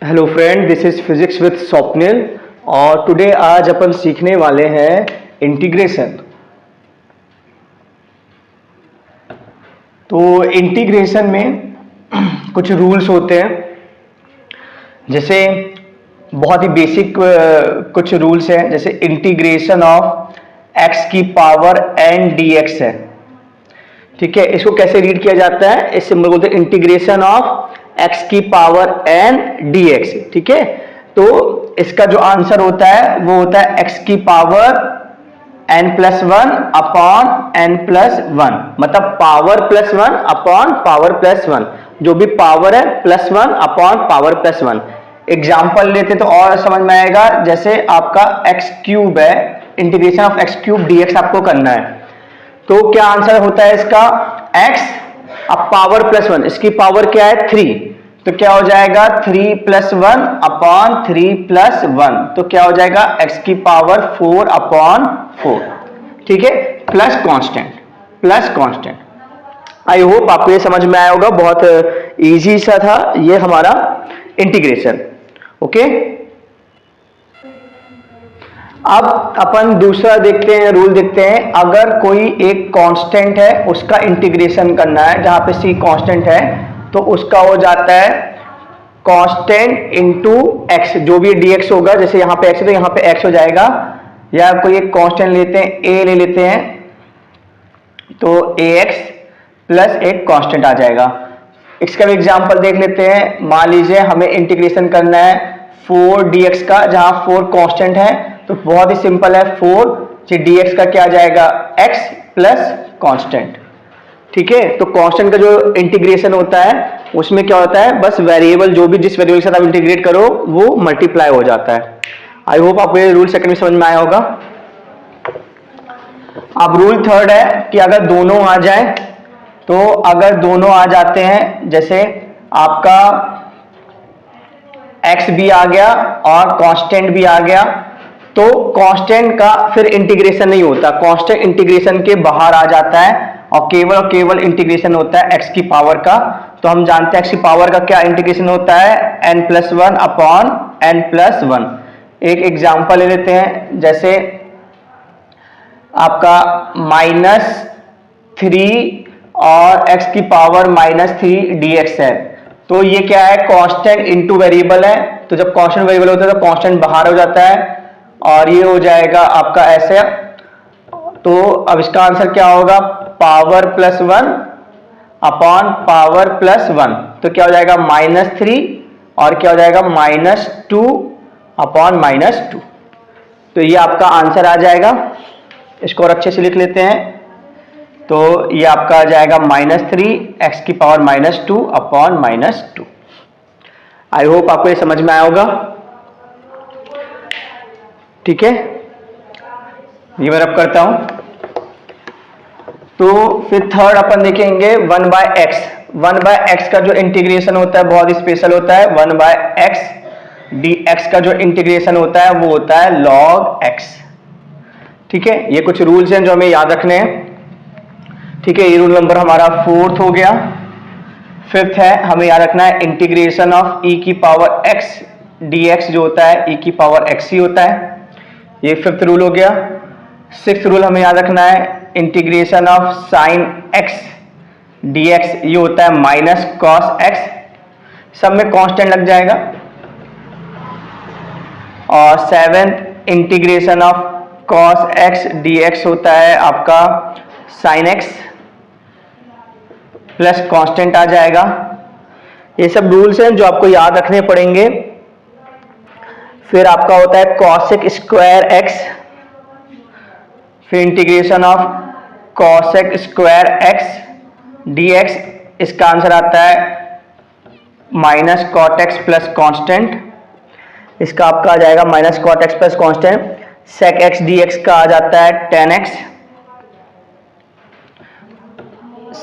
Hello friend, this is physics with Swapnil. और today आज अपन सीखने वाले हैं इंटीग्रेशन। तो इंटीग्रेशन में कुछ रूल्स होते हैं, जैसे बहुत ही बेसिक कुछ रूल्स हैं, जैसे इंटीग्रेशन ऑफ एक्स की पावर एन डी एक्स है। ठीक है, इसको कैसे रीड किया जाता है? इस सिंबल बोलते हैं इंटीग्रेशन ऑफ एक्स की पावर एन डी एक्स। ठीक है, तो इसका जो आंसर होता है वो होता है एक्स की power n plus one upon n plus one, मतलब power plus one upon power plus one. जो भी पावर है plus one upon power plus one. Example लेते तो और समझ में आएगा। जैसे आपका एक्स क्यूब है, integration of x cube d x आपको करना है, तो क्या आंसर होता है इसका? x अब पावर प्लस वन, इसकी पावर क्या है? 3, तो क्या हो जाएगा 3 plus one upon 3 plus one, तो क्या हो जाएगा x की पावर 4 अपॉन 4। ठीक है, प्लस कांस्टेंट, प्लस कांस्टेंट। आई होप आपको ये समझ में आया होगा, बहुत इजी सा था ये हमारा इंटीग्रेशन। ओके, अब अपन दूसरा देखते हैं, रूल देखते हैं। अगर कोई एक कांस्टेंट है उसका इंटीग्रेशन करना है, जहां पे c कांस्टेंट है, तो उसका हो जाता है कांस्टेंट इनटू x, जो भी dx होगा। जैसे यहां पे x है तो यहां पे x हो जाएगा, या कोई एक कांस्टेंट लेते हैं, a ले लेते हैं, तो ax प्लस एक कांस्टेंट आ जाएगा। इसका भी एग्जांपल देख लेते हैं। मान लीजिए हमें इंटीग्रेशन करना है 4dx का, जहां 4 कांस्टेंट है, तो बहुत ही सिंपल है। 4 dx का क्या आ जाएगा? x plus constant. ठीक है, तो कांस्टेंट का जो इंटीग्रेशन होता है उसमें क्या होता है, बस वेरिएबल, जो भी जिस वेरिएबल के साथ आप इंटीग्रेट करो वो मल्टीप्लाई हो जाता है। आई होप आपको ये रूल सेकंड में समझ में आया होगा। अब रूल थर्ड है कि अगर दोनों आ जाए, तो अगर दोनों आ जाते हैं, जैसे आपका x भी आ गया और कांस्टेंट भी आ गया, तो कांस्टेंट का फिर इंटीग्रेशन नहीं होता, कांस्टेंट इंटीग्रेशन के बाहर आ जाता है और केवल इंटीग्रेशन होता है x की पावर का। तो हम जानते हैं x की पावर का क्या इंटीग्रेशन होता है? n plus one upon n plus one. एक एग्जाम्पल ले लेते हैं, जैसे आपका -3 और x की पावर -3 dx है, तो ये क्या है? कांस्टेंट इनटू वेरिएबल है। तो जब कांस्टेंट वेरिएबल होता है तो कांस्टेंट बाहर हो जाता है और ये हो जाएगा आपका ऐसे। तो अब इसका आंसर क्या होगा? Power plus one upon power plus one, तो क्या हो जाएगा? -3 और क्या हो जाएगा? -2 अपॉन -2। तो ये आपका आंसर आ जाएगा। इसको और अच्छे से लिख लेते हैं, तो ये आपका आ जाएगा -3 x की पावर -2 अपॉन -2। आई होप आपको ये समझ में आया होगा। ठीक है, ये मैं रब करता हूं। तो फिर थर्ड अपन देखेंगे 1/x। 1/x का जो इंटीग्रेशन होता है बहुत ही स्पेशल होता है। 1/x dx का जो इंटीग्रेशन होता है वो होता है log x। ठीक है, ये कुछ रूल्स हैं जो हमें याद रखने हैं। ठीक है, ये रूल नंबर हमारा 4th हो गया। 5th है, हमें याद रखना है इंटीग्रेशन ऑफ e की पावर x dx जो होता है e की पावर x ही होता है। ये 5th रूल हो गया। 6th रूल हमें याद रखना है integration of sine x dx, ये होता है माइनस कॉस x। सब में कांस्टेंट लग जाएगा। और 7th integration of cos x dx होता है आपका sin x प्लस कांस्टेंट आ जाएगा। ये सब रूल्स हैं जो आपको याद रखने पड़ेंगे। फिर आपका होता है cosec स्क्वायर x, फिर integration of cosec square x dx, इसका आंसर आता है minus cot x plus constant. इसका आपका आ जाएगा minus cot x plus constant. sec x dx का आ जाता है tan x।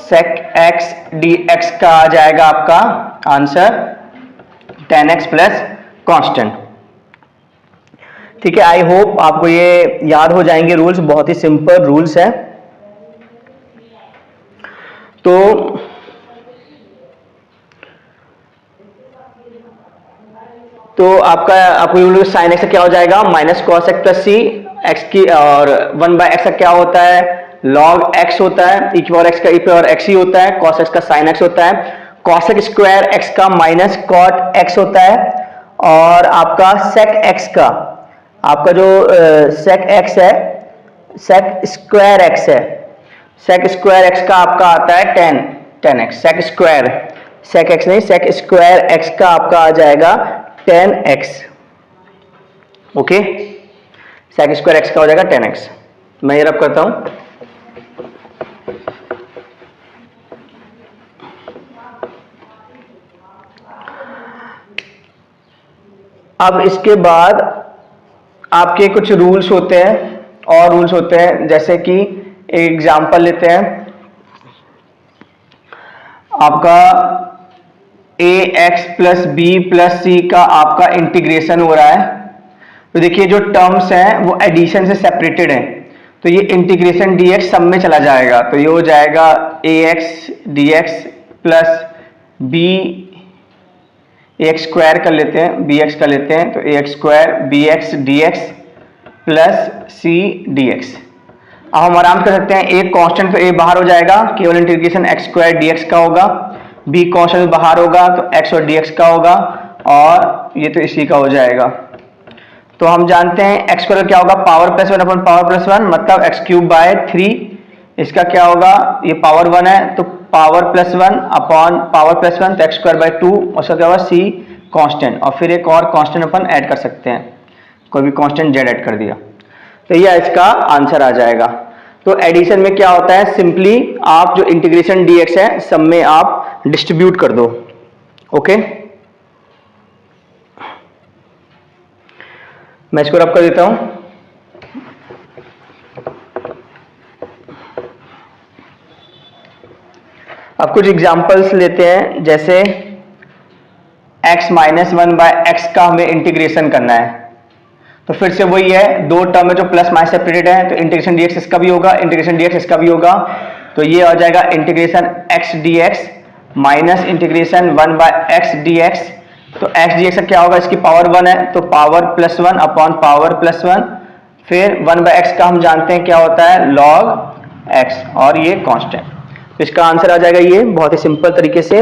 sec x dx का आ जाएगा आपका answer tan x plus constant. ठीक है, आई होप आपको ये याद हो जाएंगे रूल्स, बहुत ही सिंपल रूल्स है। तो तो आपको साइन एक्स क्या हो जाएगा, माइनस कॉस एक्स प्लस सी एक्स की, और 1/x का क्या होता है, लॉग एक्स होता है, ई की पावर एक्स का ई पावर एक्स ही होता है, कॉस एक्स का साइन एक्स होता है, कॉसेक स्क्वायर एक्स का माइनस कॉट एक्स होता है, और आपका सेक एक्स का, आपका जो सेक एक्स है, सेक स्क्वायर एक्स है, सेक स्क्वायर एक्स का आपका आता है 10 x, sec square, sec x नहीं, सेक स्क्वायर एक्स का आपका आ जाएगा 10x। Okay, sec square x का हो जाएगा 10x। मैं ये रब करता हूं, अब इसके बाद आपके कुछ रूल्स होते हैं, और रूल्स होते हैं, जैसे कि एक एग्जांपल लेते हैं, आपका ax प्लस बी प्लस सी का आपका इंटीग्रेशन हो रहा है। तो देखिए जो टर्म्स हैं वो एडिशन से सेपरेटेड हैं, तो ये इंटीग्रेशन dx सब में चला जाएगा, तो ये हो जाएगा ax dx plus b ax square कर लेते हैं, bx कर लेते हैं, तो ax square bx dx plus c dx। अब हम आराम कर सकते हैं, एक कांस्टेंट तो a बाहर हो जाएगा, केवल इंटीग्रेशन x स्क्वायर dx का होगा, b कांस्टेंट बाहर होगा तो x और dx का होगा, और ये तो इसी का हो जाएगा। तो हम जानते हैं x स्क्वायर क्या होगा, power plus 1 upon power plus 1, मतलब x क्यूब बाय 3, इसका क्या होगा, ये पावर 1 है तो power plus 1 upon power plus 1, तो x स्क्वायर बाय 2, उसका क्या होगा c कांस्टेंट, और फिर एक और कांस्टेंट अपन ऐड कर सकते हैं, कोई भी कांस्टेंट z ऐड कर दिया, तो यह इसका आंसर आ जाएगा। तो एडिशन में क्या होता है, सिंपली आप जो इंटीग्रेशन dx है सब में आप डिस्ट्रीब्यूट कर दो। ओके, मैं इसको रब कर देता हूं, अब कुछ एग्जांपल्स लेते हैं, जैसे x माइनस 1/x का हमें इंटीग्रेशन करना है, तो फिर से वही है, दो टर्म में जो प्लस माइनस सेपरेटेड है, तो इंटीग्रेशन dx इसका भी होगा, इंटीग्रेशन dx इसका भी होगा, तो ये आ जाएगा integration x dx minus integration 1/x dx, तो x dx का क्या होगा, इसकी पावर 1 है तो power plus 1 upon power plus 1, फिर 1/x का हम जानते हैं क्या होता है, log x, और ये कांस्टेंट, तो इसका आंसर आ जाएगा ये, बहुत ही सिंपल तरीके से।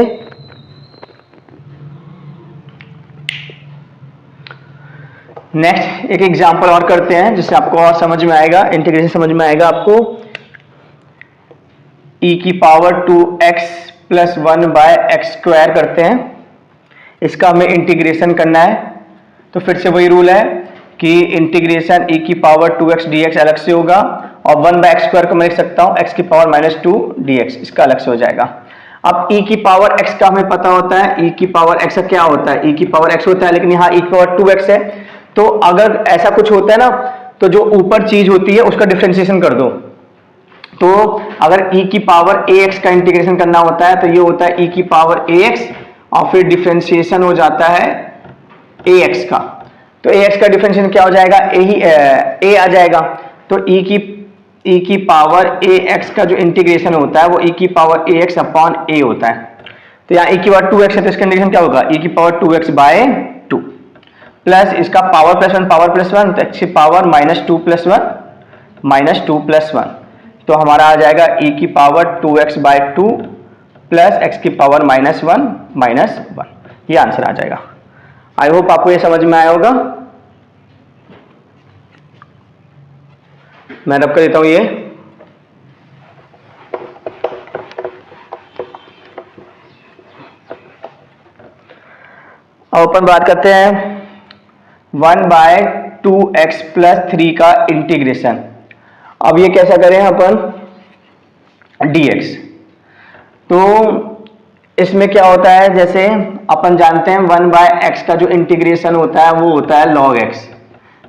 नेक्स्ट एक एग्जांपल और करते हैं जिससे आपको और समझ में आएगा, इंटीग्रेशन समझ में आएगा आपको। e की power 2x plus 1/x square करते हैं, इसका हमें इंटीग्रेशन करना है, तो फिर से वही रूल है कि इंटीग्रेशन e की पावर 2x dx अलग से होगा, और 1/x स्क्वायर को मैं लिख सकता हूं x की पावर -2 dx, इसका अलग से हो जाएगा। अब e की पावर x का हमें पता होता है, e की पावर x का क्या होता है, e की पावर x होता है, लेकिन यहाँ e की पावर 2x है, तो अगर ऐसा कुछ होता है ना, तो जो ऊपर चीज होती है उसका डिफरेंशिएशन कर दो, तो अगर e की पावर ax का इंटीग्रेशन करना होता है तो ये होता है e की पावर ax, और फिर डिफरेंशिएशन हो जाता है ax का, तो ax का डिफरेंशिएशन क्या हो जाएगा, a आ जाएगा, तो e की पावर ax का जो इंटीग्रेशन होता है वो e की पावर ax अपॉन a होता है, तो यहाँ e की पावर 2x है तो इसका इंटीग्रेशन क्या होगा, e की पावर 2x बाय 2, प्लस इसका पावर प्लस 1 पावर प्लस 1, तो x की पावर -2 प्लस 1 -2 प्लस 1, तो हमारा आ जाएगा e की power 2x by 2 plus x की पावर -1, ये आंसर आ जाएगा। आई होप आपको ये समझ में आया होगा। मैं रब कर देता हूं ये, अब अपन बात करते हैं 1/2x प्लस 3 का इंटीग्रेशन। अब ये कैसा करें अपन, dx, तो इसमें क्या होता है, जैसे अपन जानते हैं 1/x का जो इंटीग्रेशन होता है वो होता है log x,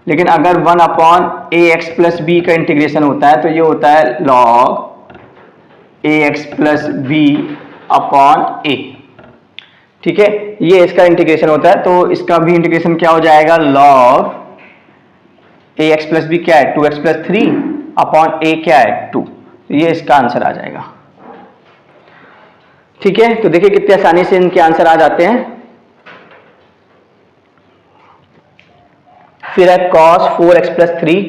लेकिन अगर 1/ax प्लस b का इंटीग्रेशन होता है तो ये होता है log ax plus b upon a, ठीक है, ये इसका इंटीग्रेशन होता है, तो इसका भी इंटीग्रेशन क्या हो जाएगा, log ax प्लस b क्या है, 2x प्लस 3 अपॉन a क्या है 2, तो ये इसका आंसर आ जाएगा। ठीक है, तो देखिए कितनी आसानी से इनके आंसर आ जाते हैं। फिर है cos 4x प्लस 3,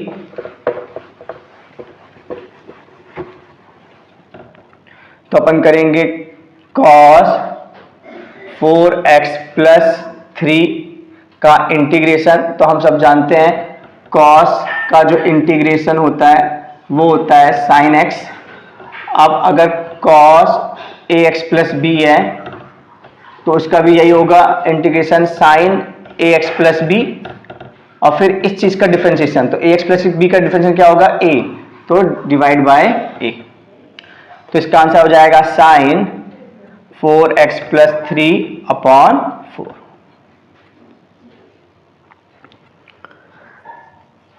तो अपन करेंगे cos 4x प्लस 3 का इंटीग्रेशन। तो हम सब जानते हैं cos का जो इंटीग्रेशन होता है वो होता है sin x। अब अगर cos ax प्लस b है तो उसका भी यही होगा integration sin ax plus b, और फिर इस चीज का डिफरेंशिएशन, तो ax प्लस b का डिफरेंशिएशन क्या होगा a, तो डिवाइड बाय a। तो इसका आंसर हो जाएगा sin 4x प्लस 3 अपॉन 4।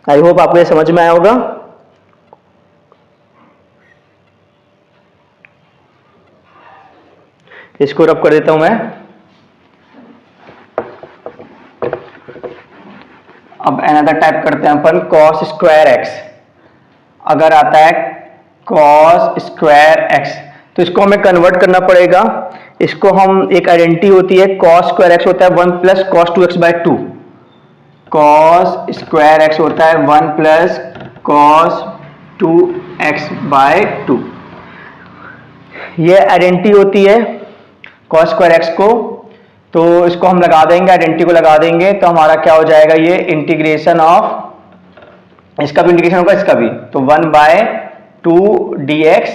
आई होप आपको ये समझ में आया होगा। इसको रब कर देता हूं मैं। अब अनदर टाइप करते हैं अपन cos स्क्वायर x। अगर आता है cos स्क्वायर x तो इसको हमें कन्वर्ट करना पड़ेगा। इसको हम, एक आइडेंटिटी होती है cos स्क्वायर x होता है 1 plus cos 2x by 2। cos square x होता है 1 प्लस cos 2x बाय 2। ये आइडेंटिटी होती है cos स्क्वायर x को, तो इसको हम लगा देंगे, आइडेंटिटी को लगा देंगे, तो हमारा क्या हो जाएगा, ये इंटीग्रेशन ऑफ, इसका भी इंटीग्रेशन होगा इसका भी, तो 1 by 2 dx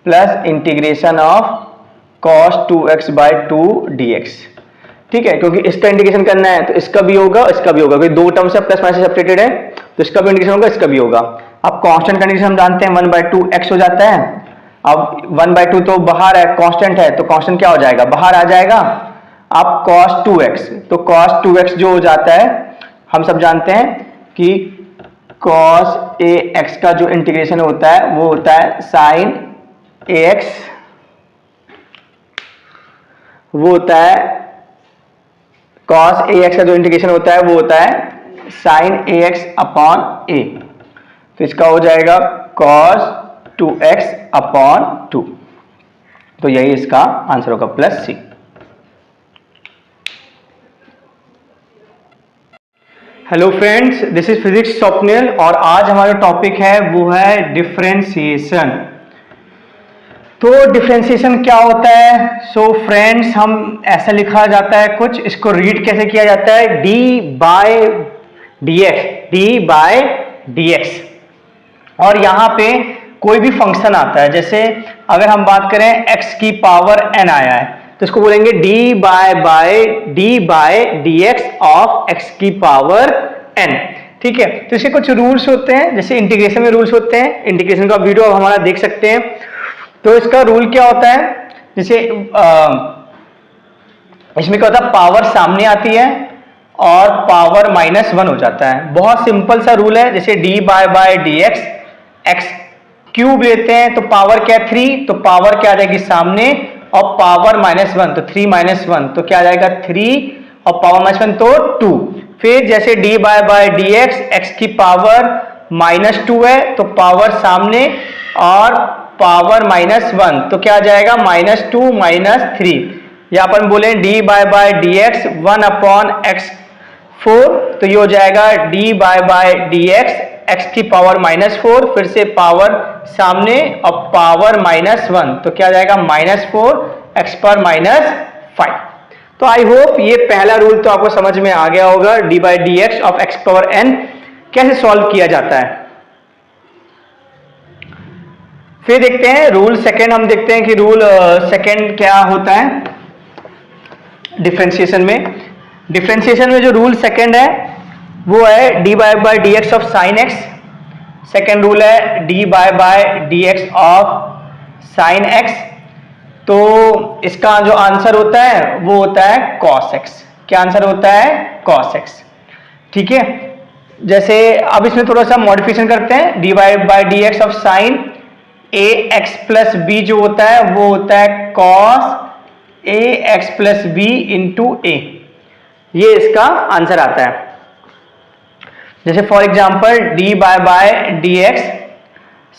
plus integration of cos 2x by 2 dx। ठीक है, क्योंकि इसका इंटीग्रेशन करना है तो इसका भी होगा, इसका भी होगा, क्योंकि दो टर्म से प्लस माइनस सेपरेटेड है, तो इसका भी इंटीग्रेशन होगा, इसका भी होगा। अब कांस्टेंट कंडीशन हम जानते हैं 1 बाय 2 x हो जाता है। अब 1 बाय 2 तो बाहर है, कांस्टेंट है, तो कांस्टेंट क्या हो जाएगा, बाहर आ जाएगा। अब cos 2x, तो cos 2x जो हो जाता है, हम सब जानते हैं कि cos ax का जो इंटीग्रेशन होता है वो होता है sin ax, वो होता है cos ax का जो इंटीग्रेशन होता है वो होता है sin ax अपॉन a। तो इसका हो जाएगा cos 2x अपॉन 2। तो यही इसका आंसर होगा plus C. Hello friends, this is physics Swapnil और आज हमारा टॉपिक है वो है डिफरेंशिएशन। तो डिफरेंशिएशन क्या होता है? सो फ्रेंड्स, हम ऐसा लिखा जाता है कुछ, इसको रीड कैसे किया जाता है, d बाय dx। और यहां पे कोई भी फंक्शन आता है, जैसे अगर हम बात करें x की पावर n आया है तो इसको बोलेंगे d by dx of x की पावर n। ठीक है, तो इसके कुछ रूल्स होते हैं, जैसे इंटीग्रेशन में रूल्स होते हैं। इंटीग्रेशन का वीडियो हमारा देख सकते हैं। तो इसका रूल क्या होता है, जैसे इसमें क्या होता है, पावर सामने आती है और पावर -1 हो जाता है। बहुत सिंपल सा रूल है। जैसे d by dx, x cube लेते हैं तो पावर क्या है 3, तो पावर क्या आ जाएगी सामने, और पावर -1 तो 3 -1 तो क्या आ जाएगा 3, और पावर -1 तो 2। फिर जैसे d बाय dx, x की पावर -2 है तो पावर सामने और पावर -1 तो क्या आ जाएगा -2 -3। या अपन बोले d by dx 1 upon x4, तो ये हो जाएगा d बाय dx x की पावर -4, फिर से पावर सामने और पावर -1 तो क्या आ जाएगा -4 x पर -5। तो आई होप ये पहला रूल तो आपको समझ में आ गया होगा, d by dx of x power n कैसे सॉल्व किया जाता है। फिर देखते हैं रूल सेकंड, हम देखते हैं कि रूल सेकंड क्या होता है डिफरेंशिएशन में। डिफरेंशिएशन में जो रूल सेकंड है वो है d by dx of sin x। Second rule है d by dx of sin x। तो इसका जो आंसर होता है वो होता है cos x। क्या आंसर होता है, cos x। ठीक है, जैसे अब इसमें थोड़ा सा मॉडिफिकेशन करते हैं। d by dx of sin ax plus b जो होता है वो होता है cos ax plus b into a। ये इसका आंसर आता है। जैसे for example d by dx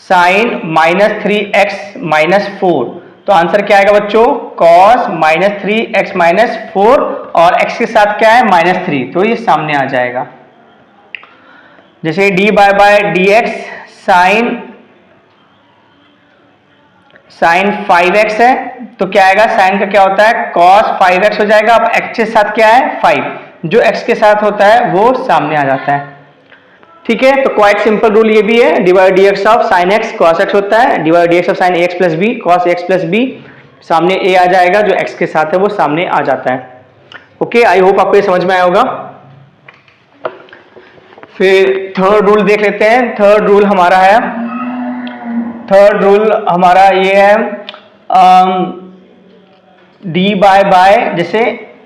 sin -3x -4, तो आंसर क्या आएगा बच्चों, cos -3x -4, और x के साथ क्या है -3, तो ये सामने आ जाएगा। जैसे d by d x sine 5x है, तो क्या आएगा, साइन का क्या होता है cos 5x हो जाएगा। अब x के साथ क्या है 5, जो x के साथ होता है वो सामने आ जाता है। ठीक है, तो क्वाइट सिंपल रूल ये भी है, d by d x of sine x cos x होता है, d by d x of sine a x plus b cos x plus b, सामने a आ जाएगा, जो x के साथ है वो सामने आ जाता है। ओके, आई होप आपको ये समझ में आया होगा। फिर थर्ड रूल देख लेते हैं। थर्ड रूल हमारा ये है डी बाय जैसे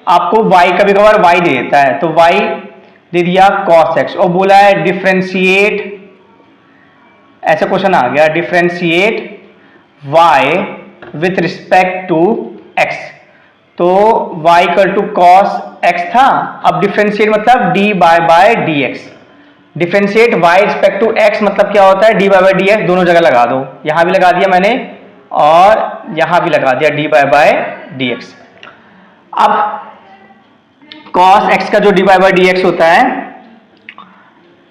आपको y कभी कभार y दे देता है, तो y दे दिया cos x और बोला है डिफ्रेंशिएट, ऐसा क्वेश्चन आ गया, differentiate y with respect to x, तो y equal to cos x था। अब डिफ्रेंशिएट मतलब d by d x, differentiate y respect to x मतलब क्या होता है, d बाय डी एक्स, दोनों जगह लगा दो, यहां भी लगा दिया मैंने और यहां भी लगा दिया d बाय डी एक्स। अब cos x का जो d बाय डी एक्स होता है,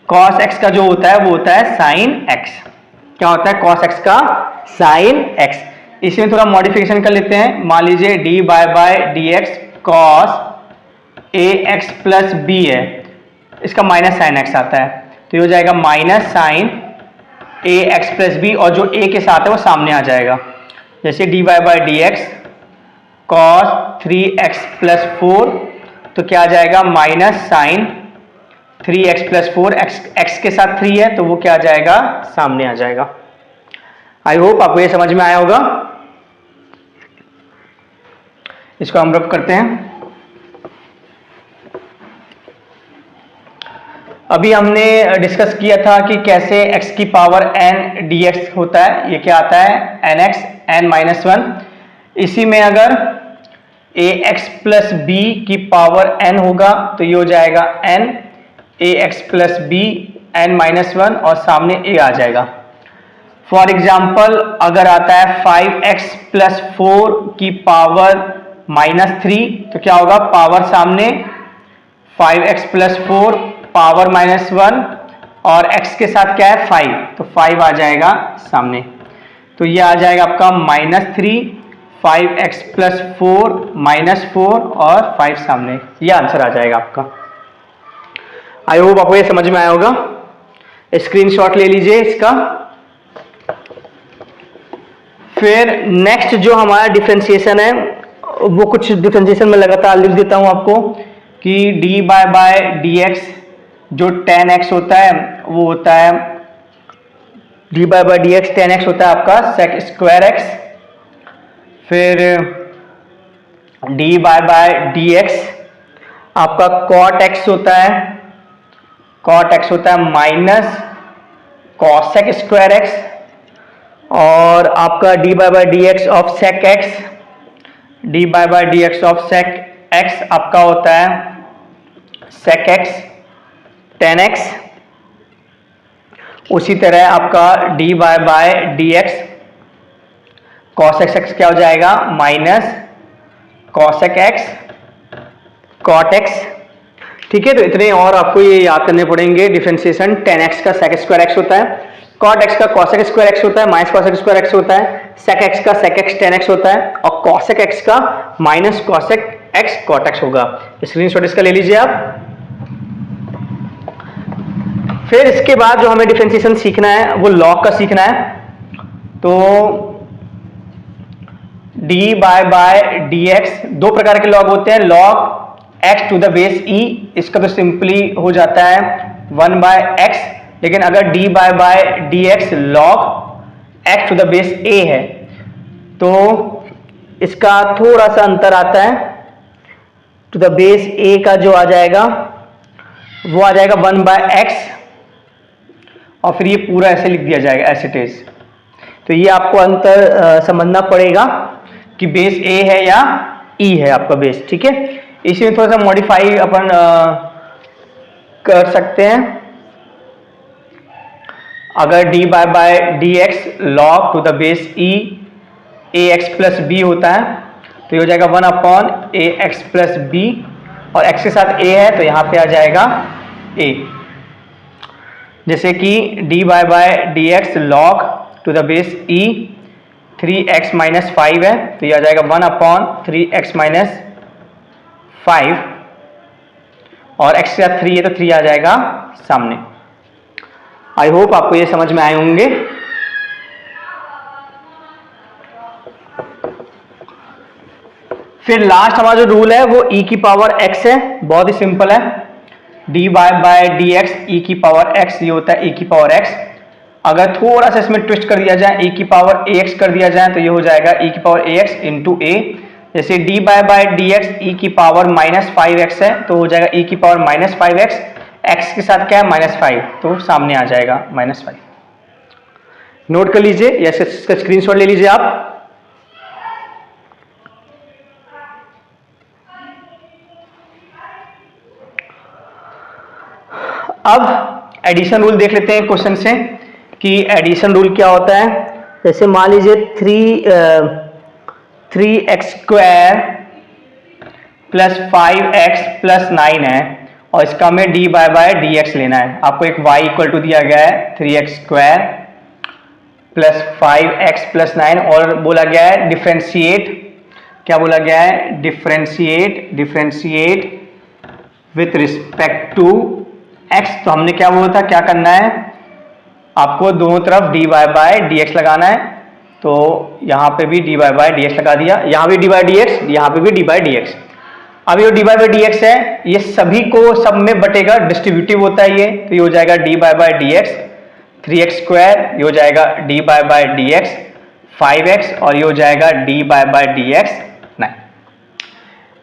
cos x का जो होता है वो होता है sin x। क्या होता है cos x का sin x। इसमें थोड़ा मॉडिफिकेशन कर लेते हैं, मान लीजिए d by d x cos ax plus b है, इसका माइनस साइन x आता है, तो ये हो जाएगा minus sine ax plus b, और जो a के साथ है वो सामने आ जाएगा। जैसे d by d x cos 3x plus 4, तो क्या आ जाएगा minus sign 3x plus 4, x के साथ 3 है तो वो क्या आ जाएगा, सामने आ जाएगा। आई होप आपको ये समझ में आया होगा। इसको हम रब करते हैं। अभी हमने डिस्कस किया था कि कैसे x की पावर n dx होता है, ये क्या आता है nx n-1। इसी में अगर ax प्लस b की पावर n होगा तो ये हो जाएगा n ax plus b n-1 और सामने a आ जाएगा। फॉर एग्जाम्पल अगर आता है 5x प्लस 4 की पावर -3, तो क्या होगा, पावर सामने 5x प्लस 4 पावर -1 और x के साथ क्या है 5, तो 5 आ जाएगा सामने, तो ये आ जाएगा आपका -3 5x प्लस 4 -4 और 5 सामने, ये आंसर आ जाएगा आपका। आई होप आपको ये समझ में आया होगा। स्क्रीनशॉट ले लीजिए इसका। फिर नेक्स्ट जो हमारा डिफरेंशिएशन है, वो कुछ डिफरेंशिएशन में लगातार लिख देता हूं आपको कि d बाय डी एक्स जो tan x होता है वो होता है d by d x tan x होता है आपका sec स्क्वायर x। फिर d बाय डी एक्स आपका cot x होता है, cot x होता है माइनस cosec स्क्वायर x, और आपका d by d x of sec x, d by d x of sec x आपका होता है sec x tan x। उसी तरह आपका d by d x cos x क्या हो जाएगा minus cosec x cot x। ठीक है, तो इतने और आपको ये याद करने पड़ेंगे डिफरेंशिएशन। tan x का sec स्क्वायर x होता है, cot x का cosec स्क्वायर x होता है, माइनस cosec स्क्वायर x होता है, sec x का sec x tan x होता है, और cosec x का minus cosec x cot x होगा। स्क्रीनशॉट इसका ले लीजिए आप। फिर इसके बाद जो हमें डिफरेंशिएशन सीखना है वो लॉग का सीखना है। तो d बाय डी एक्स, दो प्रकार के लॉग होते हैं, log x to the base e, इसका तो सिंपली हो जाता है 1 बाय x, लेकिन अगर d by d x log x to the base a है तो इसका थोड़ा सा अंतर आता है, टू द बेस a का जो आ जाएगा वो आ जाएगा 1 बाय x, और फिर ये पूरा ऐसे लिख दिया जाएगा एज इट इज। तो ये आपको अंतर समझना पड़ेगा कि बेस a है या e है आपका बेस। ठीक है, इसमें थोड़ा सा मॉडिफाई अपन कर सकते हैं। अगर d by d x log to the base e ax plus b होता है तो ये हो जाएगा 1 अपॉन ax प्लस b, और x के साथ a है तो यहाँ पे आ जाएगा a। जैसे कि d by by d x log to the base e 3x minus 5 है, तो ये आ जाएगा 1/3x माइनस 5, और x का 3 है तो 3 आ जाएगा सामने। आई होप आपको ये समझ में आए होंगे। फिर लास्ट हमारा जो रूल है वो e की पावर x है, बहुत ही सिंपल है। डी बाय डी एक्स ई की पावर x, ये होता है e की पावर x। अगर थोड़ा सा इसमें ट्विस्ट कर दिया जाए, e की पावर ax कर दिया जाए, तो ये हो जाएगा e की पावर ax इंटू a। जैसे डी बाय डी एक्स ई की पावर -5x है, तो हो जाएगा e की पावर -5x, x के साथ क्या है -5, तो सामने आ जाएगा -5। नोट कर लीजिए या इसका स्क्रीनशॉट ले लीजिए आप। अब एडिशन रूल देख लेते हैं क्वेश्चन से कि एडिशन रूल क्या होता है। जैसे मान लीजिए 3x square plus 5x plus 9 है, और इसका हमें डी बाय डी एक्स लेना है। आपको एक y इक्वल टू दिया गया है 3x square plus 5x plus 9, और बोला गया है डिफ्रेंशिएट। क्या बोला गया है? Differentiate with respect to x। तो हमने क्या बोला था, क्या करना है, आपको दोनों तरफ डी बाय डी एक्स लगाना है। तो यहाँ पे भी डी बाय डी एक्स लगा दिया, यहाँ भी डी बाय डी एक्स, यहाँ पे भी डी बाय डी एक्स। अब ये डी बाय डी एक्स है, ये सभी को सब में बटेगा, डिस्ट्रीब्यूटिव होता है ये, तो ये हो जाएगा d by d x 3x square, ये हो जाएगा d by d x 5x, और ये हो जाएगा डी बाय डी एक्स 9।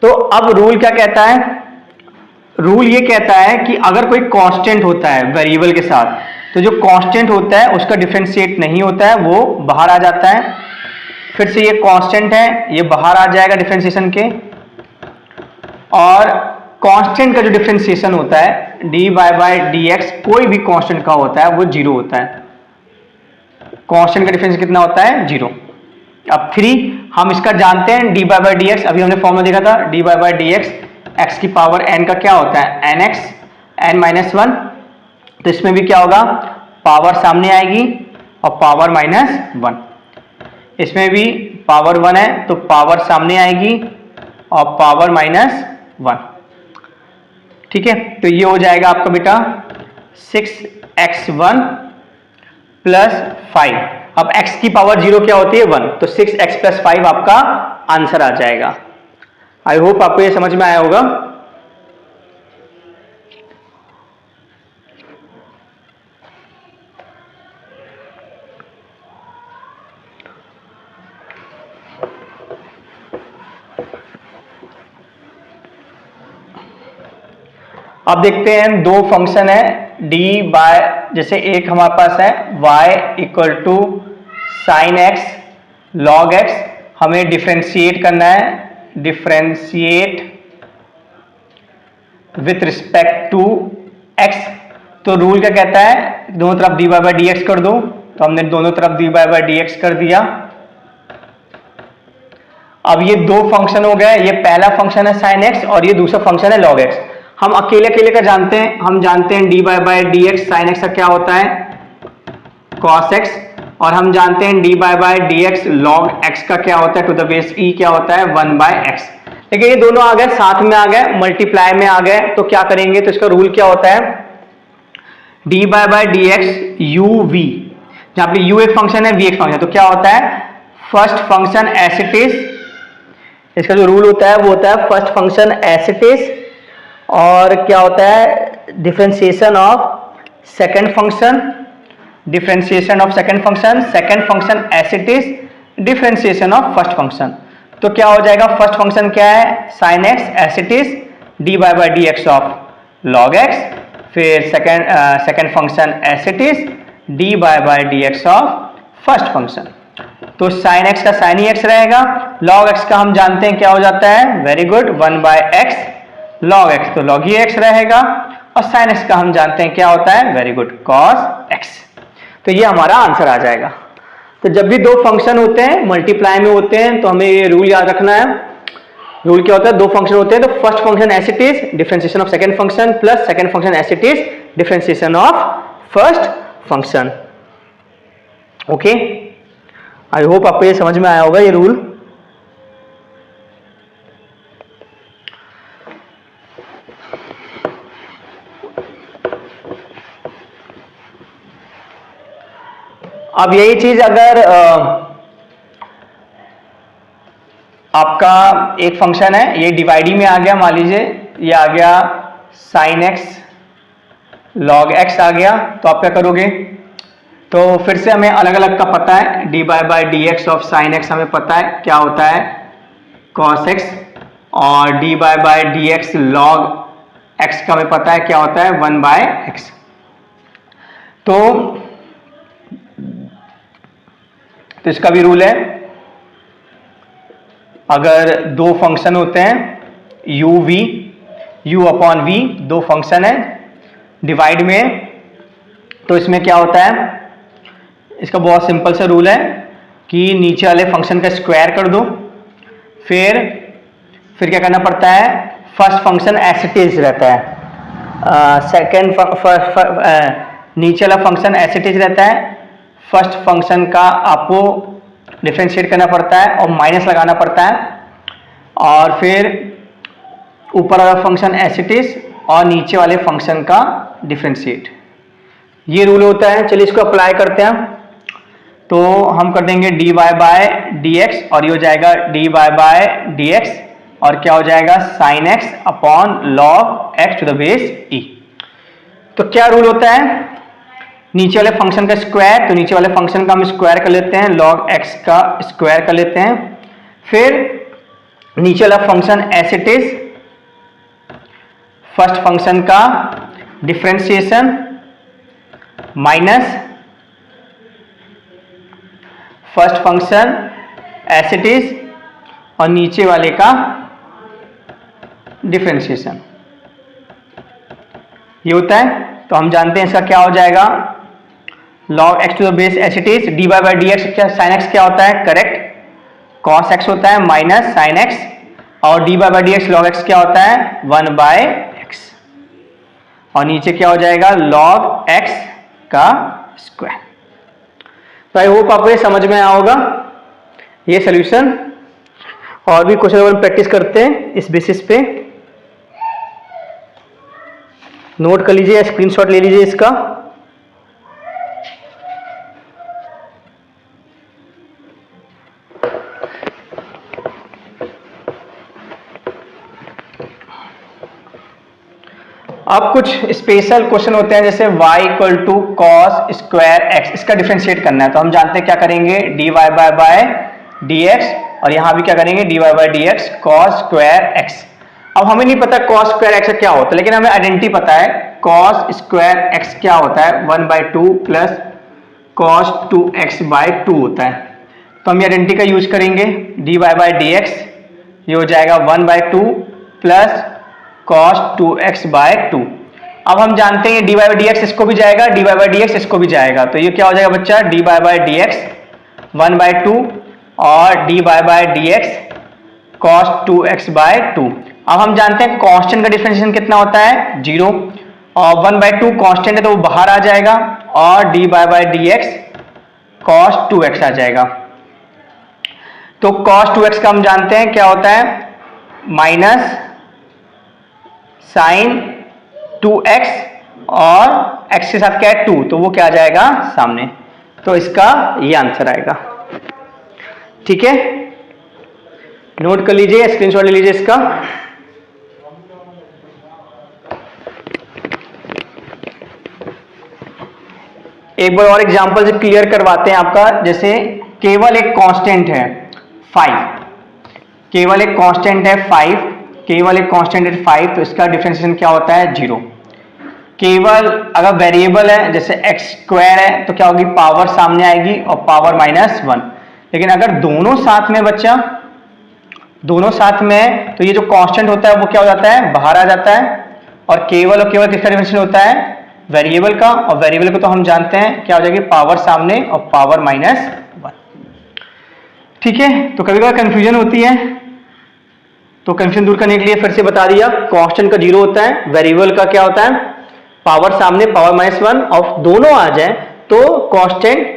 तो अब रूल क्या कहता है? रूल ये कहता है कि अगर कोई कांस्टेंट होता है वेरिएबल के साथ, तो जो कांस्टेंट होता है उसका डिफरेंशिएट नहीं होता है, वो बाहर आ जाता है। फिर से ये कांस्टेंट है, ये बाहर आ जाएगा डिफरेंशिएशन के, और कांस्टेंट का जो डिफरेंशिएशन होता है डी बाय डी एक्स, कोई भी कांस्टेंट का होता है वो 0 होता है। कांस्टेंट का डिफरेंस कितना होता है? 0। अब 3 हम इसका जानते हैं, डी बाय डी एक्स, अभी हमने फॉर्मूला देखा था, d by d x x की पावर n का क्या होता है? nx n-1। तो इसमें भी क्या होगा, पावर सामने आएगी और पावर -1। इसमें भी पावर 1 है तो पावर सामने आएगी और पावर -1। ठीक है, तो ये हो जाएगा आपका बेटा 6x1 प्लस 5। अब x की पावर 0 क्या होती है? 1, तो 6x प्लस 5 आपका आंसर आ जाएगा। आई होप आपको ये समझ में आया होगा। अब देखते हैं दो फंक्शन है d बाय, जैसे एक हमारे पास है y equal to sine x log x, हमें डिफरेंशिएट करना है, differentiate with respect to x। तो रूल क्या कहता है, दोनों तरफ dy बाय डी एक्स कर दो, तो हमने दोनों तरफ dy बाय डी एक्स कर दिया। अब ये दो फंक्शन हो गए, ये पहला फंक्शन है साइन एक्स और ये दूसरा फंक्शन है लॉग एक्स। हम अकेले अकेले का जानते हैं, हम जानते हैं d by d x sine x का क्या होता है? कॉस एक्स, और हम जानते हैं d by d x log x का क्या होता है? टू द बेस ई क्या होता है? 1/x। लेकिन ये दोनों आ गए, साथ में आ गए, मल्टीप्लाई में आ गए, तो क्या करेंगे? तो इसका रूल क्या होता है? D by d x u v, जहां पे u एक फंक्शन है, v एक फंक्शन है, तो क्या होता है? First function as it is, इसका जो रूल होता है वो होता है first function as it is, और क्या होता है? Differentiation of second function, differentiation of second function, second function as it is, differentiation of first function. तो क्या हो जाएगा? फर्स्ट फंक्शन क्या है? Sine x as it is, d by d x of log x, फिर second function as it is, d by d x of first function. तो sine x का sine ही एक्स रहेगा, लॉग एक्स का हम जानते हैं क्या हो जाता है? Very good, 1/x log x, तो लॉग ही एक्स रहेगा, और साइन एक्स का हम जानते हैं क्या होता है? Very good, cos x. तो ये हमारा आंसर आ जाएगा। तो जब भी दो फंक्शन होते हैं मल्टीप्लाई में होते हैं, तो हमें ये रूल याद रखना है। रूल क्या होता है? दो फंक्शन होते हैं तो first function as it is, differentiation of second function, plus second function as it is, differentiation of first function. Okay, I hope आपको ये समझ में आया होगा ये रूल। अब यही चीज अगर आपका एक फंक्शन है, ये डिवाइडिंग में आ गया, मान लीजिए ये आ गया साइन एक्स लॉग एक्स आ गया, तो आप क्या करोगे? तो फिर से हमें अलग अलग का पता है, d by d x of sine x हमें पता है क्या होता है कॉस एक्स, और d by d x log x का हमें पता है क्या होता है 1/x। तो इसका भी रूल है, अगर दो फंक्शन होते हैं u v, u upon v दो फंक्शन है डिवाइड में, तो इसमें क्या होता है, इसका बहुत सिंपल सा रूल है कि नीचे वाले फंक्शन का स्क्वायर कर दो, फिर क्या करना पड़ता है, first function as it is रहता है, नीचे वाला फंक्शन एज इट इज रहता है, फर्स्ट फंक्शन का आपको डिफरेंशिएट करना पड़ता है और माइनस लगाना पड़ता है, और फिर ऊपर वाला फंक्शन एज इट इज और नीचे वाले फंक्शन का डिफरेंशिएट, ये रूल होता है। चलिए इसको अप्लाई करते हैं। तो हम कर देंगे d y by d x, और ये हो जाएगा d y by d x, और क्या हो जाएगा sine x upon log x to the base e. तो क्या रूल होता है, नीचे वाले फंक्शन का स्क्वायर, तो नीचे वाले फंक्शन का हम स्क्वायर कर लेते हैं, लॉग एक्स का स्क्वायर कर लेते हैं, फिर नीचे वाला function as it is, first function का differentiation minus first function as it is और नीचे वाले का डिफरेंशिएशन, ये होता है। तो हम जानते हैं इसका क्या हो जाएगा, log x to the base H it is, d by d x क्या, साइन एक्स क्या होता है करेक्ट, cos x होता है माइनस साइन एक्स, और d by d x log x क्या होता है 1/x, और नीचे क्या हो जाएगा log x का स्क्वायर। तो आई होप आपको ये समझ में आया होगा ये सोल्यूशन, और भी क्वेश्चन प्रैक्टिस करते हैं इस बेसिस पे, नोट कर लीजिए, स्क्रीनशॉट ले लीजिए इसका। अब कुछ स्पेशल क्वेश्चन होते हैं, जैसे y equal to cos square x, इसका डिफरेंशिएट करना है, तो हम जानते हैं क्या करेंगे, d y by d x, और यहां भी क्या करेंगे d y by d x cos square x. अब हमें नहीं पता कॉस स्क्वायर एक्स क्या होता है, लेकिन हमें आइडेंटिटी पता है, कॉस स्क्वायर एक्स क्या होता है 1/2 प्लस कॉस 2x/2 होता है। तो हम ये आइडेंटिटी का यूज करेंगे, d y by d x ये हो जाएगा 1/2 प्लस cos 2x/2। अब हम जानते हैं d y by d x इसको भी जाएगा, d y by d x इसको भी जाएगा, तो ये क्या हो जाएगा बच्चा, d y by d x 1/2 और d y by d x cos 2x/2। अब हम जानते हैं कांस्टेंट का डिफरेंशिएशन कितना होता है 0, और 1/2 कांस्टेंट है तो वो बाहर आ जाएगा, और d y by d x cos 2x आ जाएगा। तो cos 2x का हम जानते हैं क्या होता है, माइनस साइन 2x और x के साथ क्या है 2, तो वो क्या आ जाएगा सामने, तो इसका ये आंसर आएगा। ठीक है, नोट कर लीजिए, स्क्रीनशॉट ले लीजिए इसका। एक बार और एग्जांपल से क्लियर करवाते हैं आपका, जैसे केवल एक कांस्टेंट है 5, केवल एक कांस्टेंट है 5, केवल एक कांस्टेंट है 5, तो इसका डिफरेंशिएशन क्या होता है 0। केवल अगर वेरिएबल है जैसे x स्क्वायर है तो क्या होगी, पावर सामने आएगी और पावर -1। लेकिन अगर दोनों साथ में बच्चा, दोनों साथ में, तो ये जो कांस्टेंट होता है वो क्या हो जाता है, बाहर आ जाता है, और केवल किसका डिफरेंशिएशन होता है, वेरिएबल का, और वेरिएबल को तो हम जानते हैं क्या हो जाएगी, पावर सामने और पावर -1। ठीक है, तो कभी कभी कंफ्यूजन होती है, तो कंफ्यूजन दूर करने के लिए फिर से बता दिया, कांस्टेंट का 0 होता है, वेरिएबल का क्या होता है पावर सामने पावर -1 और दोनों आ जाए तो कांस्टेंट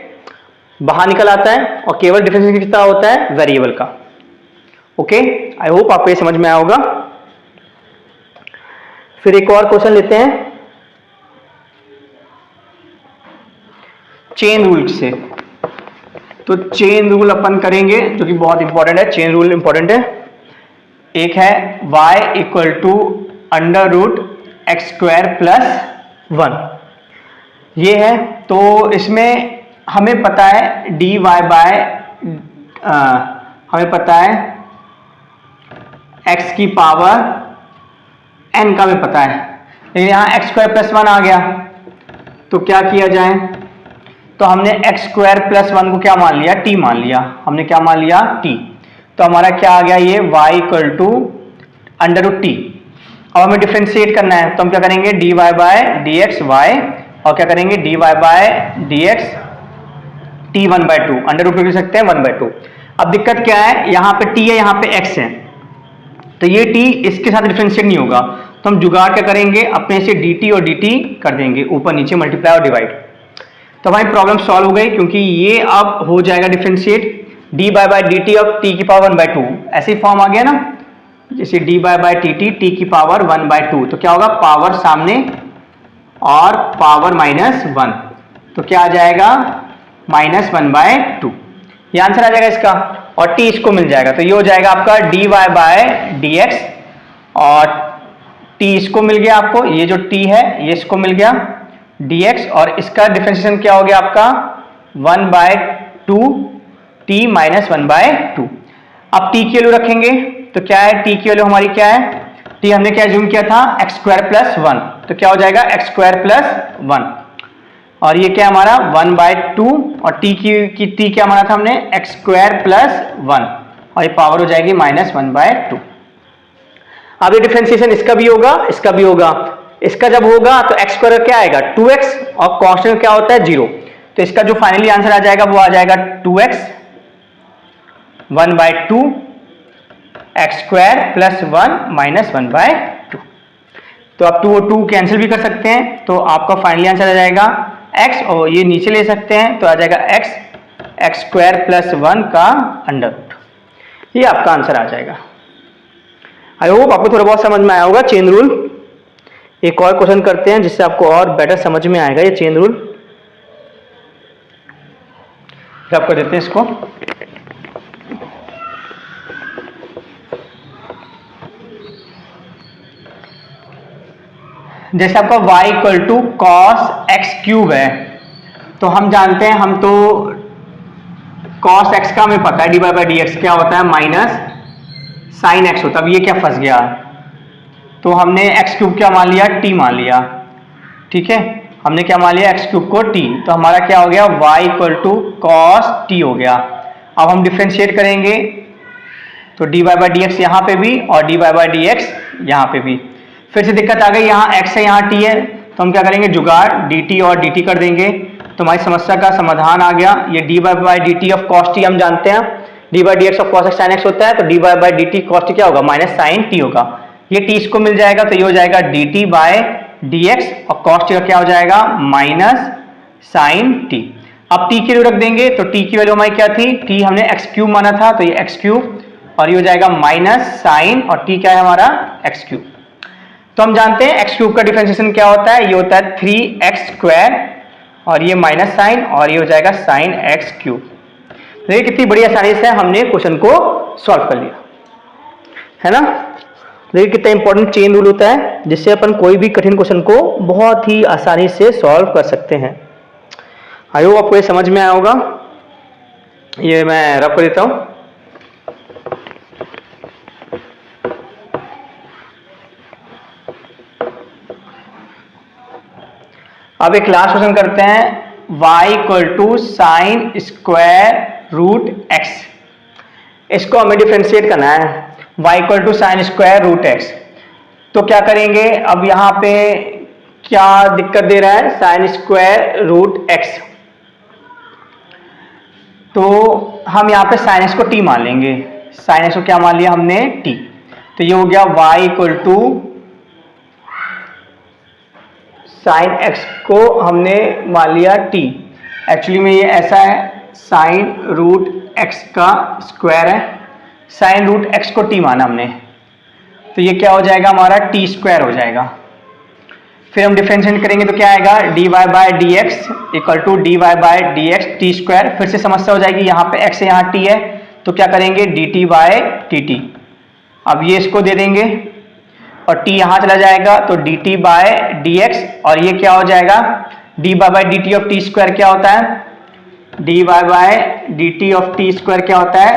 बाहर निकल आता है और केवल डिफरेंशिएशन कितना होता है, वेरिएबल का। ओके, आई होप आपको ये समझ में आया होगा। फिर एक और क्वेश्चन लेते हैं चेन रूल से। तो चेन रूल अपन करेंगे जो कि बहुत इंपॉर्टेंट है, चेन रूल इंपॉर्टेंट है। एक है y इक्वल टू √x² + 1, ये है। तो इसमें हमें पता है dy बाय हमें पता है x की पावर n का भी पता है, लेकिन यहाँ x² + 1 आ गया तो क्या किया जाए। तो हमने x² + 1 को क्या मान लिया, t मान लिया। हमने क्या मान लिया, t। तो हमारा क्या आ गया, ये y इक्वल टू √t। अब हमें डिफ्रेंशिएट करना है तो हम क्या करेंगे, dy बाय dx y, और क्या करेंगे dy बाय dx t 1/2, √2 लिख सकते हैं 1/2। अब दिक्कत क्या है, यहाँ पे t है, यहाँ पे x है, तो ये t इसके साथ डिफ्रेंशिएट नहीं होगा। तो हम जुगाड़ क्या करेंगे, अपने से dt और dt कर देंगे, ऊपर नीचे मल्टीप्लाई और डिवाइड। तो हमारी प्रॉब्लम सॉल्व हो गई, क्योंकि ये अब हो जाएगा differentiate dy by dt of t की पावर 1/2। ऐसे ही फॉर्म आ गया ना, जैसे dy बाय dt t की पावर 1/2। तो क्या होगा, पावर सामने और पावर -1, तो क्या आ जाएगा -1/2। ये आंसर आ जाएगा इसका, और t इसको मिल जाएगा। तो ये हो जाएगा आपका dy बाय dx, और t इसको मिल गया आपको, ये जो t है ये इसको मिल गया dx, और इसका डिफरेंशिएशन क्या हो गया आपका 1/2 t -1/2। अब t की वैल्यू रखेंगे तो क्या है, t की वैल्यू हमारी क्या है, t हमने क्या अज्यूम किया था x² + 1, तो क्या हो जाएगा x² + 1, और ये क्या हमारा 1/2, और t की t क्या माना था हमने x² + 1, और ये पावर हो जाएगी -1/2। अब ये डिफरेंशिएशन इसका भी होगा, इसका भी होगा। इसका जब होगा तो x² क्या आएगा 2x, और कांस्टेंट क्या होता है 0। तो इसका जो फाइनली आंसर आ जाएगा वो आ जाएगा 2x 1/2 x² + 1 -1/2। तो आप 2 और 2 कैंसिल भी कर सकते हैं, तो आपका फाइनली आंसर आ जाएगा x, और ये नीचे ले सकते हैं तो आ जाएगा x² + 1 का √। ये आपका आंसर आ जाएगा। आई होप आपको थोड़ा बहुत समझ में आया होगा चेन रूल। एक और क्वेश्चन करते हैं जिससे आपको और बेटर समझ में आएगा ये चेन रूल। रब कर देते हैं इसको। जैसे आपका y equal to cos x³ है, तो हम जानते हैं, हम तो cos x का हमें पता है dy बाय dx क्या होता है -sin x होता है। अब ये क्या फंस गया, तो हमने x³ क्या मान लिया, t मान लिया। ठीक है, हमने क्या मान लिया, x³ को t, तो हमारा क्या हो गया y equal to cos t हो गया। अब हम डिफ्रेंशिएट करेंगे तो dy बाय dx यहाँ पे भी और dy बाय dx यहाँ पे भी। फिर से दिक्कत आ गई, यहाँ x है यहाँ t है, तो हम क्या करेंगे जुगाड़ dt और dt कर देंगे, तो हमारी समस्या का समाधान आ गया। ये dy by dt of cos t हम जानते हैं, dy by dx of cos x sin x होता है, तो dy by dt cos t क्या होगा -sin t होगा। ये t इसको मिल जाएगा तो ये हो जाएगा dt बाय dx, और cos t का क्या हो जाएगा -sin t। अब t की वैल्यू रख देंगे तो t की वैल्यू हमारी क्या थी, t हमने x³ माना था, तो ये x³, और ये हो जाएगा -sin, और t क्या है हमारा x³। तो हम जानते हैं x³ का डिफरेंशिएशन क्या होता है, ये होता है 3x², और ये -sin, और ये हो जाएगा sin x³। देखिए कितनी बड़ी आसानी से हमने क्वेश्चन को सॉल्व कर लिया, है ना। देखिए कितना इंपॉर्टेंट चेन रूल होता है, जिससे अपन कोई भी कठिन क्वेश्चन को बहुत ही आसानी से सॉल्व कर सकते हैं। आई होप आपको ये समझ में आया होगा। ये मैं रब कर देता हूं। अब एक लास्ट क्वेश्चन करते हैं, y इक्वल टू sin²√x। इसको हमें डिफरेंशिएट करना है, y इक्वल टू sin²√x। तो क्या करेंगे, अब यहाँ पे क्या दिक्कत दे रहा है sin²√x, तो हम यहाँ पे sin x को t मान लेंगे। sin x को क्या मान लिया हमने t, तो ये हो गया y equal to sine x को हमने मान लिया टी, एक्चुअली में ये ऐसा है, साइन रूट एक्स का स्क्वायर है, साइन रूट एक्स को टी माना हमने, तो ये क्या हो जाएगा हमारा टी स्क्वायर हो जाएगा। फिर हम डिफरेंशिएट करेंगे तो क्या आएगा, d y by d x equal to d y by d x t square. फिर से समस्या हो जाएगी, यहाँ पे एक्स है यहाँ टी है, तो क्या करेंगे d t by t t. अब ये इसको दे देंगे और t यहाँ चला जाएगा तो d t by d x, और ये क्या हो जाएगा d y by d t of t square क्या होता है, d y by d t of t square क्या होता है,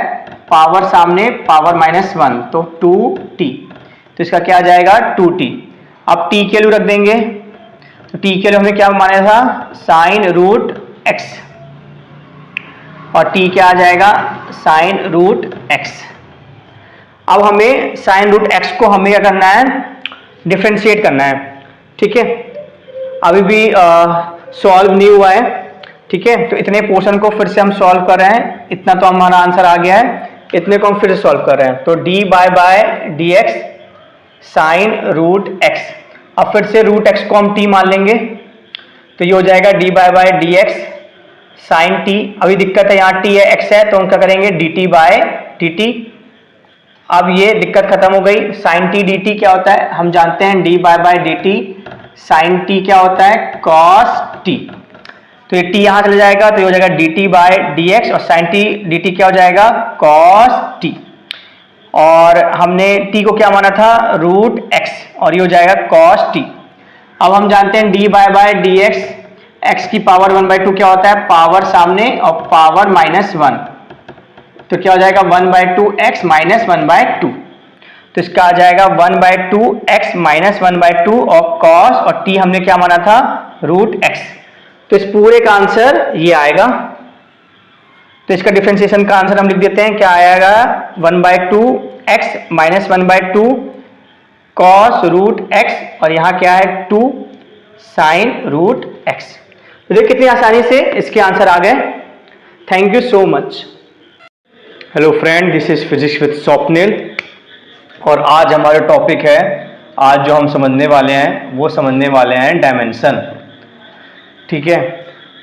पावर सामने पावर -1 तो 2t, तो इसका क्या आ जाएगा 2t। अब t के लिए रख देंगे, तो t के लिए हमने क्या माना था साइन रूट x, और t क्या आ जाएगा साइन रूट x। अब हमें साइन रूट x को हमें क्या करना है, डिफरेंशिएट करना है, ठीक है। अभी भी सॉल्व नहीं हुआ है, ठीक है, तो इतने पोर्शन को फिर से हम सॉल्व कर रहे हैं, इतना तो हमारा आंसर आ गया है, इतने को हम फिर से सॉल्व कर रहे हैं। तो d by by d x sine root x, अब फिर से रूट एक्स को हम t मान लेंगे, तो ये हो जाएगा d by by d x sine t. अभी दिक्कत है यहाँ t है x है, तो हम क्या करेंगे d t by d t. अब ये दिक्कत खत्म हो गई, साइन टी डी टी क्या होता है हम जानते हैं, d by d t sine t क्या होता है कॉस टी, तो ये t यहाँ चला जाएगा तो ये हो जाएगा d t by d x, और साइन टी डी टी क्या हो जाएगा कॉस टी, और हमने t को क्या माना था रूट x, और ये हो जाएगा कॉस टी। अब हम जानते हैं d by d x, x की पावर 1/2 क्या होता है पावर सामने और पावर -1, तो क्या हो जाएगा 1/2 x माइनस 1/2, तो इसका आ जाएगा 1/2 x माइनस 1/2 और कॉस, और t हमने क्या माना था रूट x, तो इस पूरे का आंसर ये आएगा। तो इसका डिफरेंशिएशन का आंसर हम लिख देते हैं, क्या आएगा 1/2 x minus 1/2 cos root x, और यहाँ क्या है 2 साइन रूट x। तो देखिए कितनी आसानी से इसके आंसर आ गए। Thank you so much. Hello friend, this is physics with Swapnil, और आज हमारा टॉपिक है, आज जो हम समझने वाले हैं वो समझने वाले हैं डायमेंशन, ठीक है।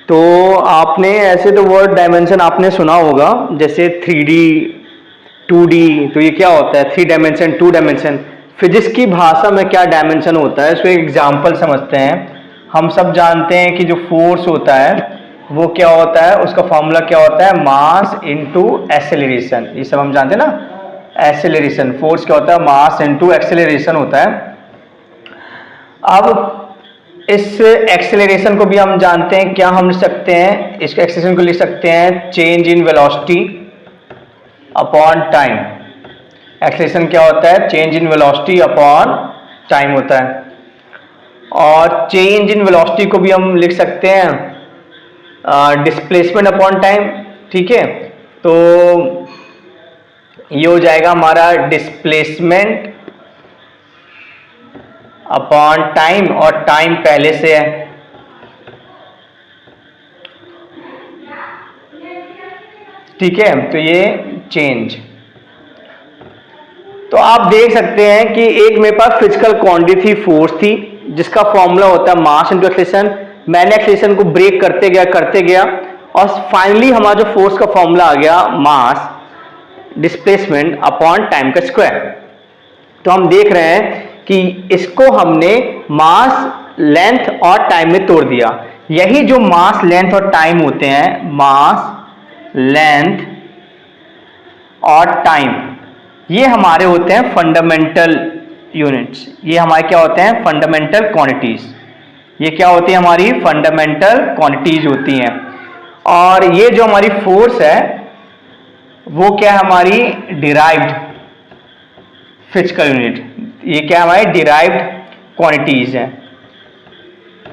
तो आपने ऐसे तो वर्ड डायमेंशन आपने सुना होगा, जैसे 3D 2D, तो ये क्या होता है 3 डायमेंशन 2 डायमेंशन। फिजिक्स की भाषा में क्या डायमेंशन होता है, इसको एक एग्जाम्पल समझते हैं। हम सब जानते हैं कि जो फोर्स होता है वो क्या होता है, उसका फॉर्मूला क्या होता है मास इनटू एक्सेलरेशन, ये सब हम जानते हैं ना। एक्सेलरेशन फोर्स क्या होता है मास इनटू एक्सेलरेशन होता है। अब इस एक्सेलरेशन को भी हम जानते हैं, क्या हम लिख सकते हैं, इसके एक्सेलरेशन को लिख सकते हैं change in velocity upon time. Acceleration क्या होता है change in velocity upon time होता है, और चेंज इन वेलोसिटी को भी हम लिख सकते हैं डिस्प्लेसमेंट अपॉन टाइम, ठीक है। तो ये हो जाएगा हमारा डिस्प्लेसमेंट अपॉन टाइम, और टाइम पहले से है, ठीक है, तो ये चेंज। तो आप देख सकते हैं कि एक मेरे पास फिजिकल क्वांटिटी थी, फोर्स थी, जिसका फॉर्मूला होता है मास इनटू एक्सेलरेशन। मैंने एक्सेलरेशन को ब्रेक करते गया और फाइनली हमारा जो फोर्स का फॉर्मूला आ गया मास डिस्प्लेसमेंट अपॉन टाइम का स्क्वायर। तो हम देख रहे हैं कि इसको हमने मास लेंथ और टाइम में तोड़ दिया। यही जो मास लेंथ और टाइम होते हैं, मास लेंथ और टाइम, ये हमारे होते हैं फंडामेंटल यूनिट्स, ये हमारे क्या होते हैं फंडामेंटल क्वांटिटीज। ये क्या होती है हमारी फंडामेंटल क्वांटिटीज होती हैं। और ये जो हमारी फोर्स है वो क्या है हमारी डिराइव्ड फिजिकल यूनिट, ये क्या हमारी डिराइव्ड क्वांटिटीज है,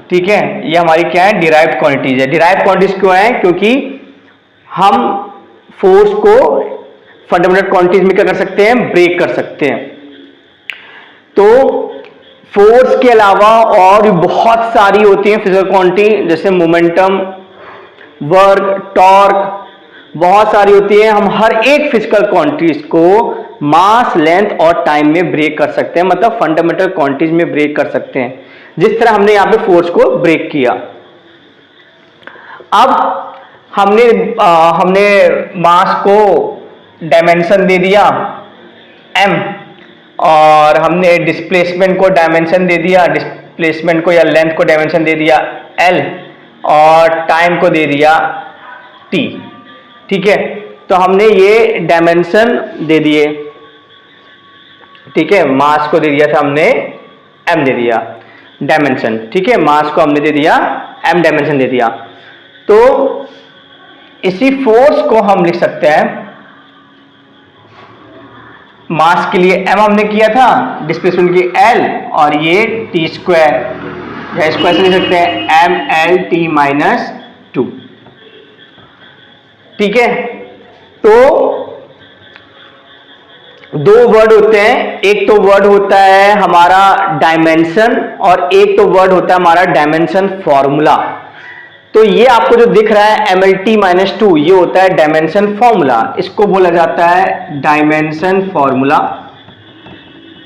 ठीक है। ये हमारी क्या है डिराइव्ड क्वांटिटीज है। डिराइव्ड क्वांटिटीज क्यों है, क्योंकि हम फोर्स को फंडामेंटल क्वांटिटीज में क्या कर सकते हैं ब्रेक कर सकते हैं। तो फोर्स के अलावा और भी बहुत सारी होती हैं फिजिकल क्वांटिटी, जैसे मोमेंटम, वर्क, टॉर्क, बहुत सारी होती है। हम हर एक फिजिकल क्वांटिटीज को मास लेंथ और टाइम में ब्रेक कर सकते हैं, मतलब फंडामेंटल क्वांटिटीज में ब्रेक कर सकते हैं। जिस तरह हमने यहां पे फोर्स को ब्रेक किया। अब हमने मास को डायमेंशन दे दिया m, और हमने डिस्प्लेसमेंट को डायमेंशन दे दिया, डिस्प्लेसमेंट को या लेंथ को डायमेंशन दे दिया l, और टाइम को दे दिया t। ठीक है, तो हमने ये डायमेंशन दे दिए। ठीक है, मास को दे दिया था हमने m दे दिया डायमेंशन। ठीक है, मास को हमने दे दिया m डायमेंशन दे दिया। तो इसी फोर्स को हम लिख सकते हैं, मास के लिए m हमने किया था, डिस्प्लेसमेंट की l, और ये t स्क्वायर, या इसको ऐसे लिख सकते हैं mlt-2। ठीक है, तो दो वर्ड होते हैं, एक तो वर्ड होता है हमारा डायमेंशन और एक तो वर्ड होता है हमारा डायमेंशन फॉर्मूला। तो ये आपको जो दिख रहा है mlt-2, ये होता है डायमेंशन फॉर्मूला, इसको बोला जाता है डायमेंशन फॉर्मूला,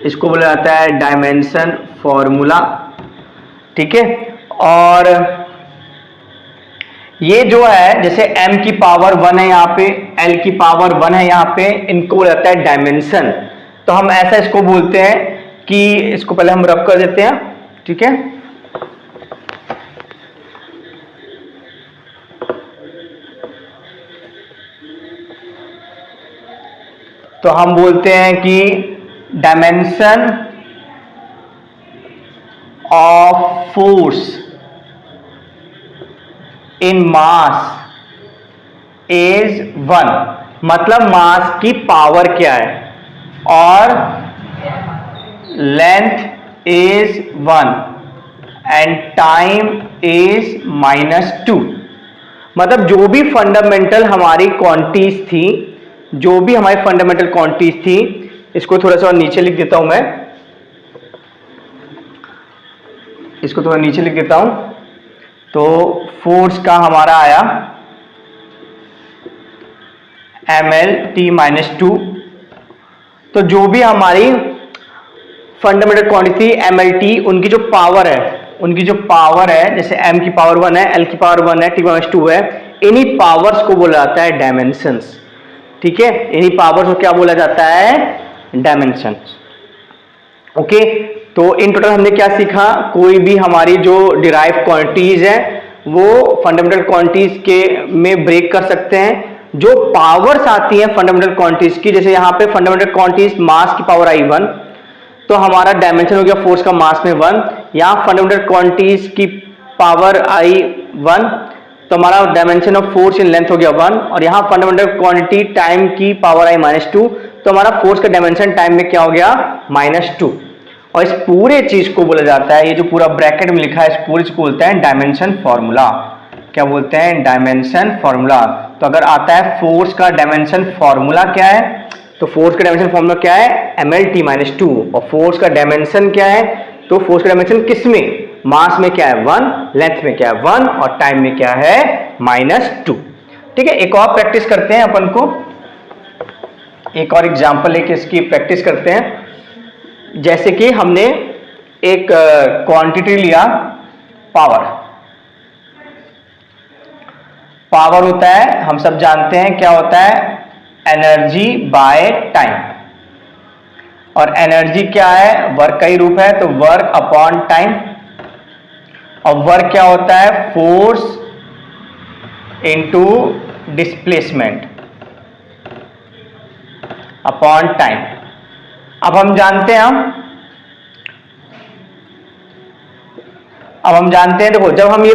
इसको बोला जाता है डायमेंशन फॉर्मूला। ठीक है, और ये जो है जैसे m की पावर 1 है यहाँ पे, l की पावर 1 है यहाँ पे, इनको बोला जाता है डायमेंशन। तो हम ऐसा इसको बोलते हैं कि इसको पहले हम रब कर देते हैं। ठीक है, तो हम बोलते हैं कि dimension of force in mass is 1, मतलब मास की पावर क्या है, और length is 1 and time is -2। मतलब जो भी फंडामेंटल हमारी क्वांटिटीज थी, जो भी हमारी फंडामेंटल क्वांटिटीज थी, इसको थोड़ा सा और नीचे लिख देता हूं मैं, इसको थोड़ा नीचे लिख देता हूं। तो फोर्स का हमारा आया mlt-2। तो जो भी हमारी फंडामेंटल क्वांटिटी mlt, उनकी जो पावर है, जैसे m की पावर 1 है, l की पावर 1 है, t-2 है, इन्हीं पावर्स को बोला जाता है डायमेंशंस। ठीक है, इन्हीं पावर्स को क्या बोला जाता है, डायमेंशंस। ओके, तो इन टोटल हमने क्या सीखा, कोई भी हमारी जो डिराइव क्वांटिटीज है वो फंडामेंटल क्वांटिटीज के में ब्रेक कर सकते हैं। जो पावर्स आती हैं फंडामेंटल क्वांटिटीज की, जैसे यहाँ पे फंडामेंटल क्वांटिटीज मास की पावर आई 1, तो हमारा डायमेंशन हो गया फोर्स का मास में 1। यहाँ फंडामेंटल क्वांटिटीज की पावर आई 1, तो हमारा dimension of force in length हो गया 1, और यहाँ फंडामेंटल क्वांटिटी टाइम की पावर आई -2, तो हमारा फोर्स का डायमेंशन टाइम में क्या हो गया, -2। और इस पूरे चीज को बोला जाता है, ये जो पूरा ब्रैकेट में लिखा है, इस पूरे को बोलते हैं डायमेंशन फॉर्मूला। क्या बोलते हैं, डायमेंशन फॉर्मूला। तो अगर आता है फोर्स का डायमेंशन फॉर्मूला क्या है, तो फोर्स का डायमेंशन फॉर्मूला क्या है, mlt-2, और फोर्स का डायमेंशन क्या है, तो फोर्स का डायमेंशन किस में, मास में क्या है 1, लेंथ में क्या है 1, और टाइम में क्या है -2। ठीक है, एक और प्रैक्टिस करते हैं अपन को, एक और एग्जांपल लेके इसकी प्रैक्टिस करते हैं। जैसे कि हमने एक क्वांटिटी लिया, पावर होता है, हम सब जानते हैं क्या होता है, एनर्जी बाय टाइम, और एनर्जी क्या है, वर्क का ही रूप है, तो वर्क अपॉन टाइम। और वर्क क्या होता है, force into displacement upon time. अब हम जानते हैं, देखो जब हम ये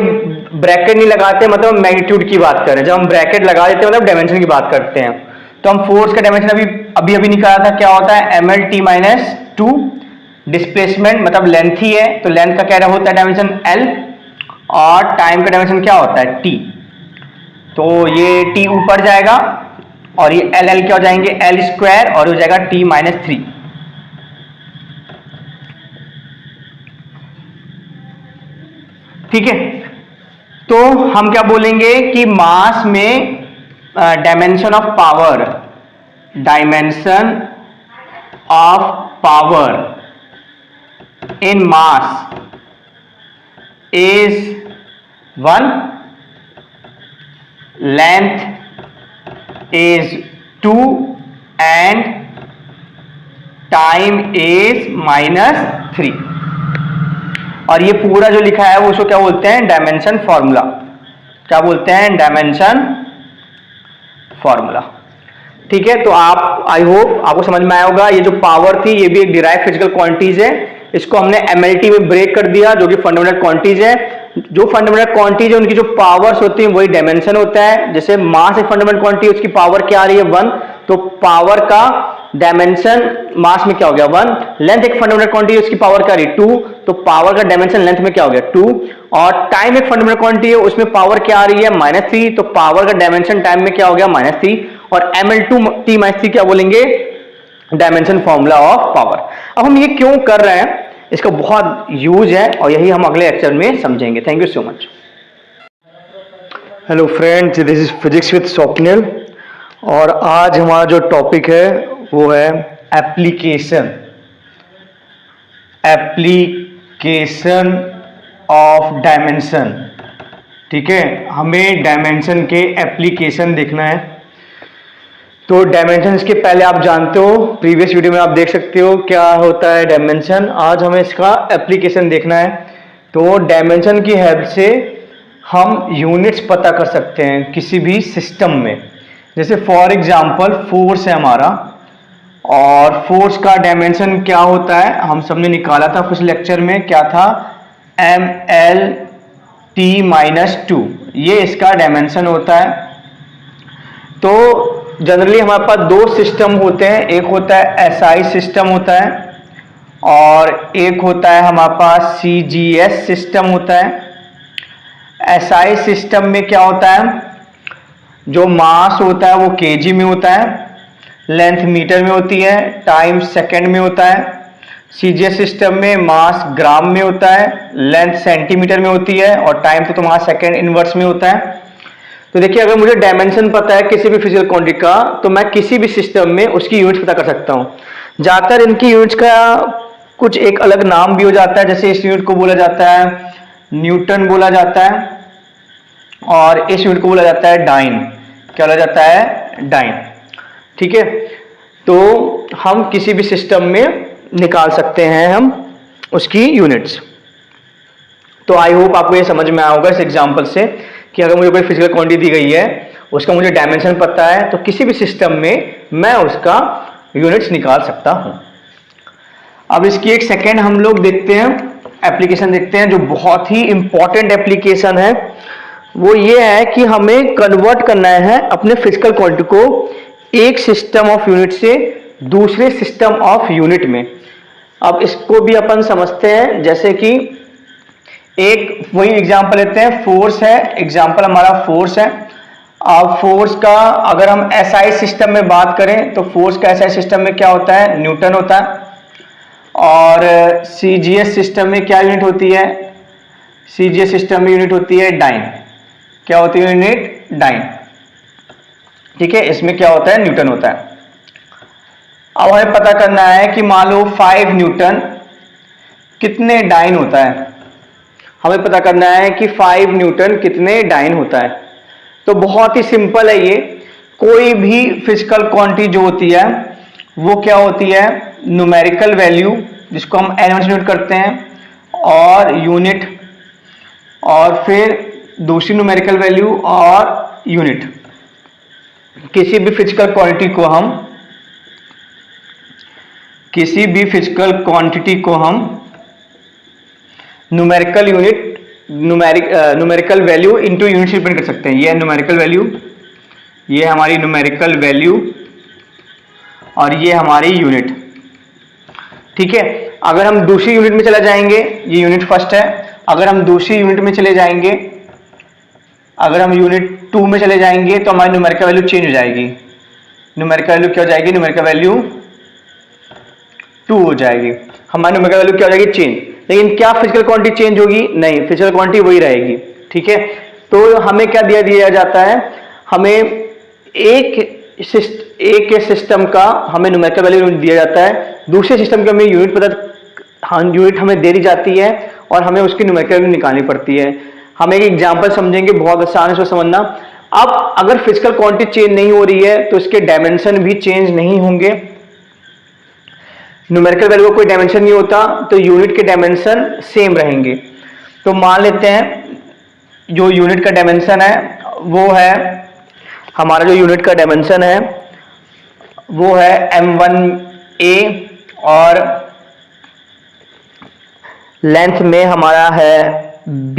ब्रैकेट नहीं लगाते मतलब हम मैग्नीट्यूड की बात कर रहे हैं, जब हम ब्रैकेट लगा देते हैं मतलब डायमेंशन की बात करते हैं। तो हम फोर्स का डायमेंशन अभी निकाला था, क्या होता है mlt-2, डिस्प्लेसमेंट मतलब लेंथ ही है, तो लेंथ का क्या होता है डायमेंशन l, और टाइम का डायमेंशन क्या होता है t। तो ये t ऊपर जाएगा और ये l क्या हो जाएंगे, l स्क्वायर, और हो जाएगा t-3। ठीक है, तो हम क्या बोलेंगे कि मास में dimension of power in mass is 1, length is 2 and time is -3। और ये पूरा जो लिखा है वो उसको क्या बोलते हैं, डायमेंशन फॉर्मूला। क्या बोलते हैं, डायमेंशन फॉर्मूला। ठीक है, तो आप आई होप आपको समझ में आया होगा। ये जो पावर थी ये भी एक डिराइव फिजिकल क्वांटिटीज है, इसको हमने एमएलटी में ब्रेक कर दिया जो कि फंडामेंटल क्वांटिटीज है। जो फंडामेंटल क्वांटिटीज है उनकी जो पावर्स होती हैं वही डायमेंशन होता है। जैसे मास एक फंडामेंटल क्वांटिटी, उसकी पावर क्या आ रही है 1, तो पावर का डायमेंशन मास में क्या हो गया 1। लेंथ एक फंडामेंटल क्वांटिटी है, उसकी पावर क्या आ रही है 2, तो पावर का डायमेंशन लेंथ में क्या हो गया 2। और टाइम एक फंडामेंटल क्वांटिटी है, उसमें पावर क्या आ रही है -3, तो पावर का डायमेंशन टाइम में क्या हो गया -3। और ml2t-3 क्या बोलेंगे, डायमेंशन फॉर्मूला ऑफ पावर। अब हम ये क्यों कर रहे हैं, इसका बहुत यूज है और यही हम अगले लेक्चर में समझेंगे। Thank you so much. Hello friends, this is physics with Swapnil और आज हमारा जो टॉपिक है वो है एप्लीकेशन ऑफ डायमेंशन। ठीक है, हमें डायमेंशन के एप्लीकेशन देखना है। तो डायमेंशन इसके पहले आप जानते हो, प्रीवियस वीडियो में आप देख सकते हो क्या होता है डायमेंशन। आज हमें इसका एप्लीकेशन देखना है। तो डायमेंशन की हेल्प से हम यूनिट्स पता कर सकते हैं किसी भी सिस्टम में। जैसे फॉर एग्जांपल फोर्स है हमारा, और फोर्स का डायमेंशन क्या होता है हम सबने निकाला था कुछ लेक्चर में, क्या था mlt-2, ये इसका डायमेंशन होता है। तो जनरली हमारे पास दो सिस्टम होते हैं, एक होता है SI सिस्टम होता है और एक होता है हमारे पास CGS सिस्टम होता है। SI सिस्टम में क्या होता है, जो मास होता है वो kg में होता है, लेंथ मीटर में होती है, टाइम सेकंड में होता है। CGS सिस्टम में मास ग्राम में होता है, लेंथ सेंटीमीटर में होती है और टाइम तो तुम्हारा सेकंड इनवर्स में होता है। तो देखिए, अगर मुझे डायमेंशन पता है किसी भी फिजिकल क्वांटिटी का, तो मैं किसी भी सिस्टम में उसकी यूनिट्स पता कर सकता हूं। ज्यादातर इनकी यूनिट्स का कुछ एक अलग नाम भी हो जाता है, जैसे इस यूनिट को बोला जाता है न्यूटन बोला जाता है और इस यूनिट को बोला जाता है डाइन। क्या बोला जाता है, डाइन। ठीक है, तो हम किसी भी सिस्टम में निकाल सकते हैं हम उसकी यूनिट्स। तो आई होप आपको ये समझ में आया होगा इस एग्जांपल से कि अगर मुझे कोई फिजिकल क्वांटिटी दी गई है, उसका मुझे डायमेंशन पता है, तो किसी भी सिस्टम में मैं उसका यूनिट्स निकाल सकता हूं। अब इसकी एक सेकेंड हम लोग देखते हैं, एप्लीकेशन देखते हैं जो बहुत ही इंपॉर्टेंट एप्लीकेशन है। वो ये है कि हमें कन्वर्ट करना है अपने फिजिकल क्वांटिटी को एक सिस्टम ऑफ यूनिट से दूसरे सिस्टम ऑफ यूनिट में। अब इसको भी अपन समझते हैं, जैसे कि एक वही एग्जांपल लेते हैं, फोर्स है, एग्जांपल हमारा फोर्स है। अब फोर्स का अगर हम SI सिस्टम में बात करें तो फोर्स का SI सिस्टम में क्या होता है, न्यूटन होता है। और CGS सिस्टम में क्या यूनिट होती है, CGS सिस्टम में यूनिट होती है डाइन। क्या होती है यूनिट, डाइन। ठीक है, इसमें क्या होता है, न्यूटन होता है। अब हमें पता करना है कि मान लो 5 न्यूटन कितने डाइन होता है। हमें पता करना है कि 5 न्यूटन कितने डाइन होता है। तो बहुत ही सिंपल है ये। कोई भी फिजिकल क्वांटिटी जो होती है वो क्या होती है, न्यूमेरिकल वैल्यू जिसको हम N1 से नोट करते हैं, और यूनिट, और फिर दूसरी न्यूमेरिकल वैल्यू और यूनिट। किसी भी फिजिकल क्वांटिटी को हम numerical unit, numerical value into unit से रिप्रेजेंट कर सकते हैं। ये है न्यूमेरिकल वैल्यू, ये हमारी न्यूमेरिकल वैल्यू और ये हमारी यूनिट। ठीक है, अगर हम दूसरी यूनिट में चला जाएंगे, ये यूनिट फर्स्ट है, अगर हम दूसरी यूनिट में चले जाएंगे, अगर हम यूनिट 2 में चले जाएंगे तो हमारी न्यूमेरिकल वैल्यू चेंज हो जाएगी। न्यूमेरिकल वैल्यू क्या हो जाएगी, न्यूमेरिकल वैल्यू 2 हो जाएगी। हमारी न्यूमेरिकल वैल्यू क्या हो जाएगी, चेंज। लेकिन क्या फिजिकल क्वांटिटी चेंज होगी, नहीं, फिजिकल क्वांटिटी वही रहेगी। ठीक है, तो हमें क्या दिया जाता है, हमें एक सिस्टम का हमें न्यूमेरिकल वैल्यू दिया जाता है, दूसरे सिस्टम की हमें यूनिट हमें दे दी जाती है, और हमें उसकी न्यूमेरिकल वैल्यू निकालनी पड़ती है। हम एक एग्जांपल समझेंगे, बहुत आसान है इसको समझना। अब अगर फिजिकल क्वांटिटी चेंज नहीं हो रही है तो इसके डायमेंशन भी चेंज नहीं होंगे। न्यूमेरिकल वैल्यू का कोई डायमेंशन नहीं होता तो यूनिट के डायमेंशन सेम रहेंगे। तो मान लेते हैं जो यूनिट का डायमेंशन है वो है, हमारा जो यूनिट का डायमेंशन है वो है m1a और लेंथ में हमारा है b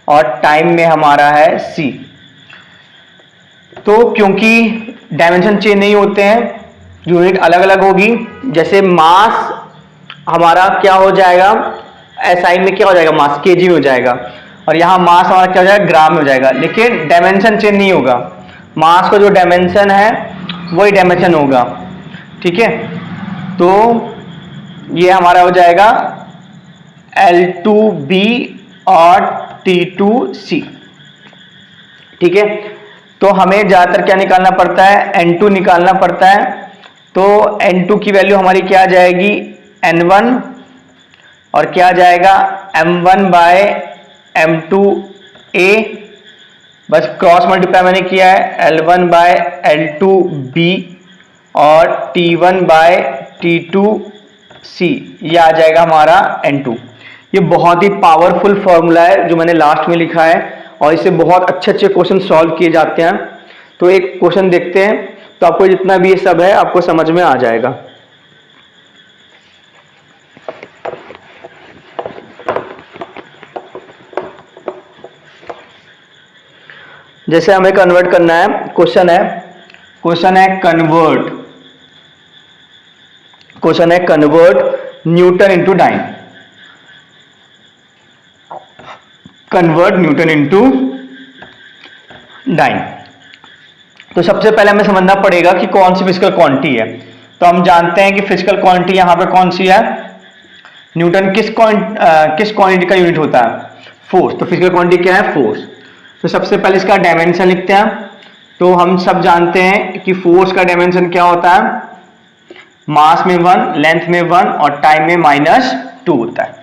और टाइम में हमारा है c। तो क्योंकि डायमेंशन चेंज नहीं होते हैं, यूनिट अलग अलग होगी। जैसे मास हमारा क्या हो जाएगा, एसआई में क्या हो जाएगा, मास केजी में हो जाएगा, और यहाँ मास हमारा क्या हो जाएगा, ग्राम में हो जाएगा, लेकिन डायमेंशन चेंज नहीं होगा। मास का जो डायमेंशन है वही डायमेंशन होगा, ठीक है। तो ये हमारा हो जाएगा L2B और T2C, ठीक है। तो हमें ज्यादातर क्या निकालना पड़ता है, N2 निकालना पड़ता है। तो N2 की वैल्यू हमारी क्या आ जाएगी, N1, और क्या आ जाएगा M1 बाय M2A, बस क्रॉस मल्टीप्लाई मैंने किया है, L1 बाय L2B और T1 बाय T2C, ये आ जाएगा हमारा N2। ये बहुत ही पावरफुल फॉर्मूला है जो मैंने लास्ट में लिखा है, और इससे बहुत अच्छे अच्छे क्वेश्चन सॉल्व किए जाते हैं। तो एक क्वेश्चन देखते हैं, तो आपको जितना भी ये सब है आपको समझ में आ जाएगा। जैसे हमें कन्वर्ट करना है, क्वेश्चन है convert newton into dyne, convert newton into dyne. तो सबसे पहले हमें समझना पड़ेगा कि कौन सी फिजिकल क्वांटिटी है। तो हम जानते हैं कि फिजिकल क्वांटिटी यहां पे कौन सी है, न्यूटन किस क्वांटिटी का यूनिट होता है, फोर्स। तो फिजिकल क्वांटिटी क्या है, फोर्स। तो सबसे पहले इसका डायमेंशन लिखते हैं। तो हम सब जानते हैं कि फोर्स का डायमेंशन क्या होता है, मास में 1, लेंथ में 1 और टाइम में -2 होता है,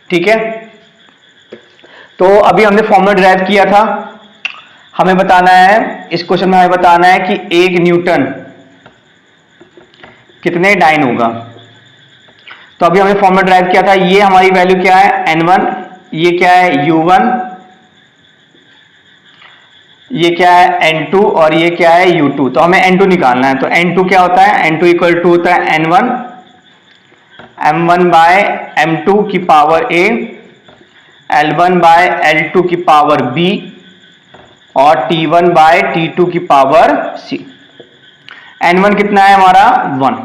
ठीक है। तो अभी हमने फॉर्मूला डिराइव किया था, हमें बताना है, इस क्वेश्चन में हमें बताना है कि 1 न्यूटन कितने डाइन होगा। तो अभी हमने फॉर्मूला डिराइव किया था, ये हमारी वैल्यू क्या है, N1, ये क्या है U1, ये क्या है N2 और ये क्या है U2। तो हमें N2 निकालना है। तो N2 क्या होता है, N2 इक्वल टू होता है N1 M1 बाय M2 की power A, L1 by L2 की पावर B और T1 बाय T2 की पावर C। N1 कितना है हमारा 1।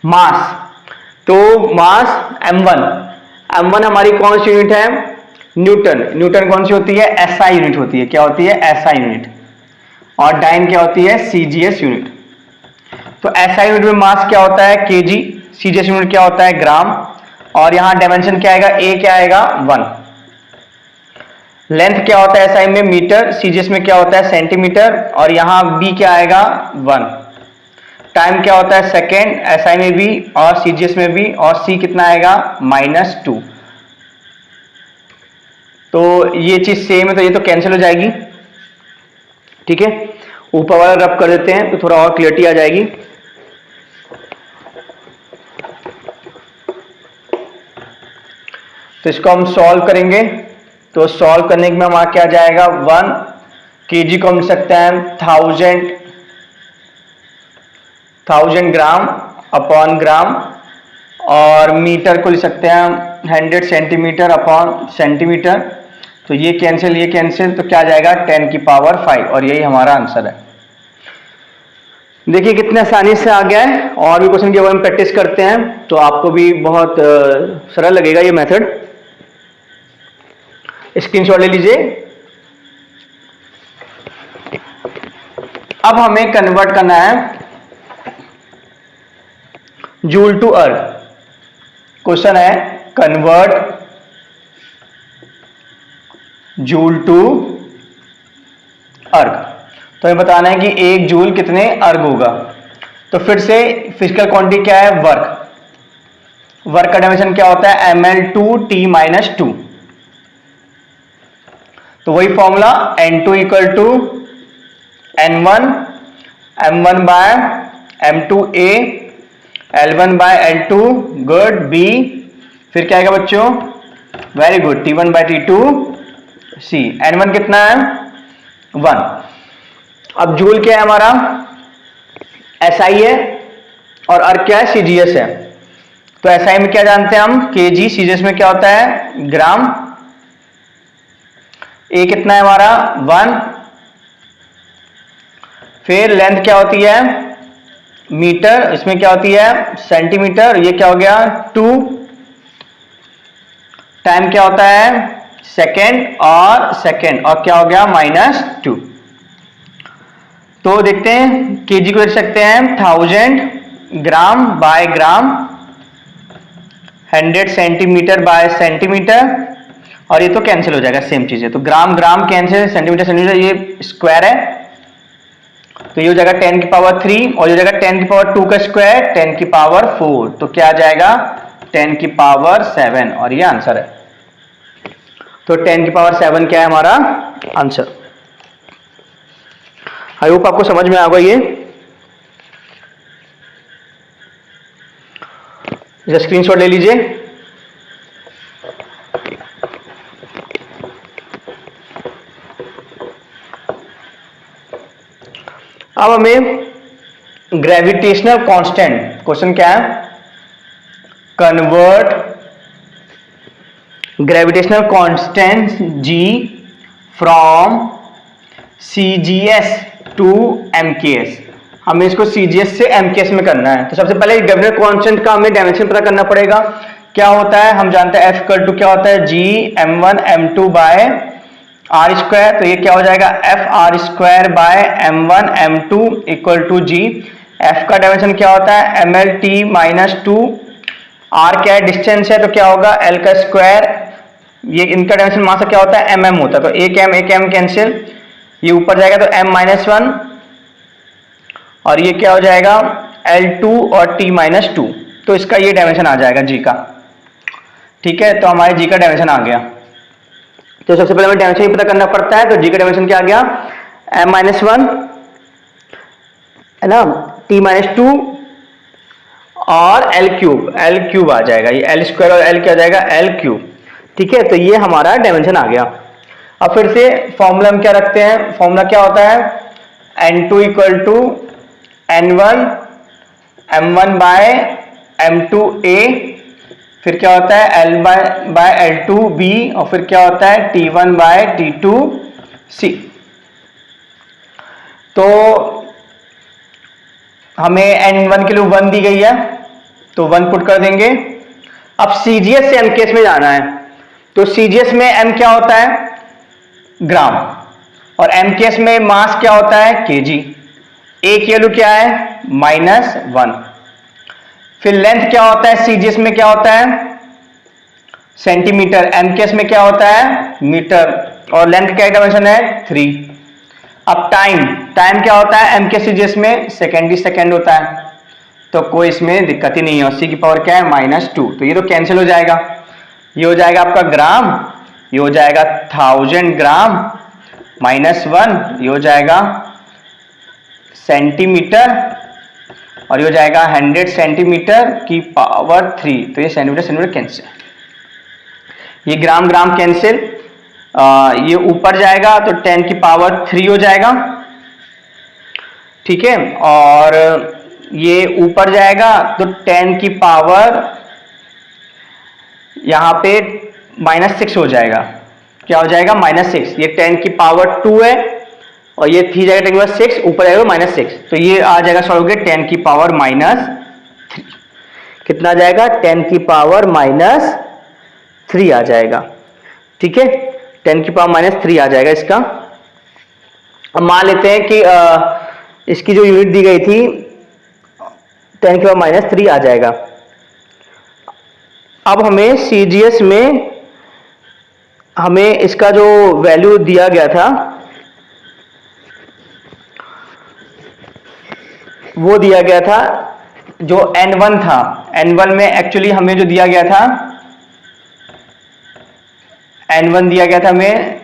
मास, तो मास M1 हमारी कौन सी यूनिट है, न्यूटन कौन सी होती है, SI यूनिट होती है। क्या होती है, SI यूनिट। और डाइन क्या होती है, CGS यूनिट। तो SI यूनिट में मास क्या होता है, kg, CGS यूनिट क्या होता है, ग्राम, और यहां डायमेंशन क्या आएगा, A क्या आएगा 1। लेंथ क्या होता है SI में, मीटर, CGS में क्या होता है, सेंटीमीटर, और यहां B क्या आएगा 1। टाइम क्या होता है, सेकेंड, SI में भी और CGS में भी, और C कितना आएगा -2। तो ये चीज सेम है, तो ये तो कैंसिल हो जाएगी, ठीक है। ऊपर वाला रब कर देते हैं तो थोड़ा और क्लियरिटी आ जाएगी। तो इसको हम सॉल्व करेंगे। तो सॉल्व करने में हमारा क्या जाएगा, 1 kg को हम लिख सकते हैं 1000 ग्राम अपॉन ग्राम, और मीटर को लिख सकते हैं 100 सेंटीमीटर अपॉन सेंटीमीटर। तो ये कैंसिल, तो क्या जाएगा 10 की पावर 5, और यही हमारा आंसर है। देखिए कितने आसानी से आ गया है। और भी क्वेश्चन की अगर हम प्रैक्टिस करते हैं तो आपको भी बहुत सरल लगेगा ये मेथड। स्क्रीनशॉट ले लीजिए। अब हमें कन्वर्ट करना है जूल टू अर्थ। क्वेश्चन है कन्वर्ट जूल टू अर्ग। तो हमें बताना है कि 1 जूल कितने अर्ग होगा। तो फिर से फिजिकल क्वांटिटी क्या है, वर्क। वर्क का डायमेंशन क्या होता है ml2t-2। तो वही formula n2 equal to n1 m1 by m2a l1 by l2 good b, फिर क्या आएगा बच्चों, very good, t1 bye t2 c। n1 कितना है 1। अब जूल क्या है हमारा SI है और अर्क क्या है CGS है। तो SI में क्या जानते हैं हम kg, CGS में क्या होता है ग्राम, A कितना है हमारा 1, फिर लेंथ क्या होती है मीटर, इसमें क्या होती है सेंटीमीटर, ये क्या हो गया 2, टाइम क्या होता है सेकेंड और क्या हो गया -2। तो देखते हैं केजी को लिख सकते हैं 1000 ग्राम बाय ग्राम, 100 सेंटीमीटर बाय सेंटीमीटर, और ये तो कैंसिल हो जाएगा सेम चीज है, तो ग्राम ग्राम कैंसिल, सेंटीमीटर सेंटीमीटर, ये स्क्वायर है तो ये हो जाएगा 10 की पावर 3 और ये हो जाएगा 10 की पावर 2 का स्क्वायर 10 की पावर 4, तो क्या आ जाएगा 10 की पावर 7 और ये आंसर है। तो 10 की पावर 7 क्या है हमारा आंसर। आई होप आपको समझ में आ गया ये। स्क्रीनशॉट ले लीजिए। अब हमें ग्रेविटेशनल कांस्टेंट, क्वेश्चन क्या है, convert gravitational constant G from CGS to MKS। हमें इसको CGS से MKS में करना है। तो सबसे पहले ग्रेविटेशनल कांस्टेंट का हमें डायमेंशन पता करना पड़ेगा, क्या होता है हम जानते हैं F इक्वल टू क्या होता है G m1 m2 bye r square, तो ये क्या हो जाएगा F r square by m1 m2 equal to G। F का डायमेंशन क्या होता है mlt-2, r क्या है डिस्टेंस है तो क्या होगा l का स्क्वायर, ये इनका डायमेंशन मास क्या होता है mm होता है, तो एक m कैंसिल, ये ऊपर जाएगा तो m-1 और ये क्या हो जाएगा L2 और t-2, तो इसका ये डायमेंशन आ जाएगा G का। ठीक है, तो हमारे G का डायमेंशन आ गया। तो सबसे पहले हमें डायमेंशन ही पता करना पड़ता है, तो G का डायमेंशन क्या आ गया m-1 है ना, t-2 और l क्यूब आ जाएगा, ये l स्क्वायर और l क्या आ जाएगा l क्यूब। ठीक है, तो ये हमारा डायमेंशन आ गया। अब फिर से फॉर्मूला हम क्या रखते हैं, फॉर्मूला क्या होता है n2 equal to n1 m1 by m2a, फिर क्या होता है l बाय l2b और फिर क्या होता है t1 बाय t2c। तो हमें n1 के लिए 1 दी गई है तो 1 पुट कर देंगे। अब CGS से MKS में जाना है, तो CGS में m क्या होता है ग्राम और MKS में मास क्या होता है kg, A की वैल्यू क्या है -1। फिर लेंथ क्या होता है CGS में क्या होता है सेंटीमीटर, MKS में क्या होता है मीटर और लेंथ क्या डायमेंशन है 3। अब टाइम क्या होता है MKS CGS में सेकेंड होता है, तो कोई इसमें दिक्कत ही नहीं है। C की पावर क्या है -2, तो ये तो कैंसिल हो जाएगा, ये हो जाएगा आपका ग्राम, ये हो जाएगा 1000 ग्राम -1, ये हो जाएगा सेंटीमीटर और ये हो जाएगा 100 सेंटीमीटर की पावर 3, तो ये सेंटीमीटर कैंसिल, ये ग्राम कैंसिल, ये ऊपर जाएगा तो 10 की पावर 3 हो जाएगा। ठीक है, और ये ऊपर जाएगा तो 10 की पावर यहां पे -6 हो जाएगा, क्या हो जाएगा -6, ये 10 की पावर 2 है और ये 3 जाएगा 10 की पावर 6, ऊपर जाएगा -6, तो ये आ जाएगा सॉल्व के 10 की पावर -3, कितना आ जाएगा 10 की पावर -3 आ जाएगा। ठीक है, 10 की पावर -3 आ जाएगा इसका। अब मान लेते हैं कि इसकी जो यूनिट दी गई थी 10 की पावर -3 आ जाएगा। अब हमें CGS में हमें इसका जो वैल्यू दिया गया था वो दिया गया था जो n1 था, N1 में एक्चुअली हमें जो दिया गया था, N1 दिया गया था हमें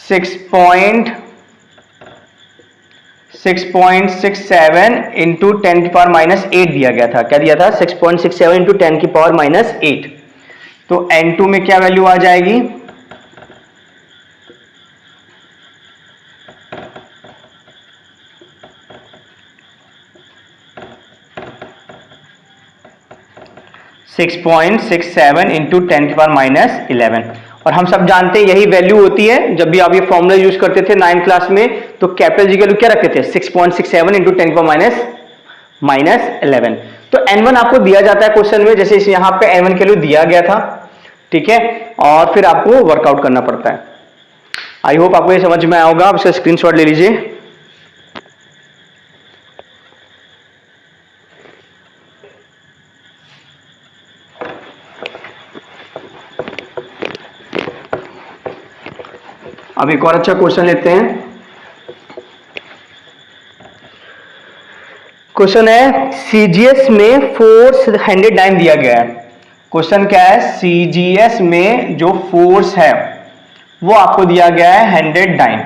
6.67 इंटू 10 की पावर माइनस 8 दिया गया था। क्या दिया था? 6.67 इंटू 10 की पावर माइनस 8। तो N2 में क्या वैल्यू आ जाएगी? Six point six seven into 10 की पावर माइनस 11। और हम सब जानते हैं यही वैल्यू होती है जब भी आप ये फॉर्मूला यूज करते थे 9th क्लास में, तो कैपिटल जी की वैल्यू क्या रखते थे? 6.67 इंटू 10 की पावर माइनस 11। तो N1 आपको दिया जाता है क्वेश्चन में, जैसे यहाँ पे N1 की वैल्यू दिया गया था, ठीक है, और फिर आपको वर्कआउट करना पड़ता है। आई होप आपको ये समझ में आया होगा। आप इसका स्क्रीनशॉट ले लीजिए। अब एक और अच्छा क्वेश्चन लेते हैं। क्वेश्चन है सीजीएस में फोर्स 109 दिया गया है। क्वेश्चन क्या है? सीजीएस में जो फोर्स है वो आपको दिया गया है 109।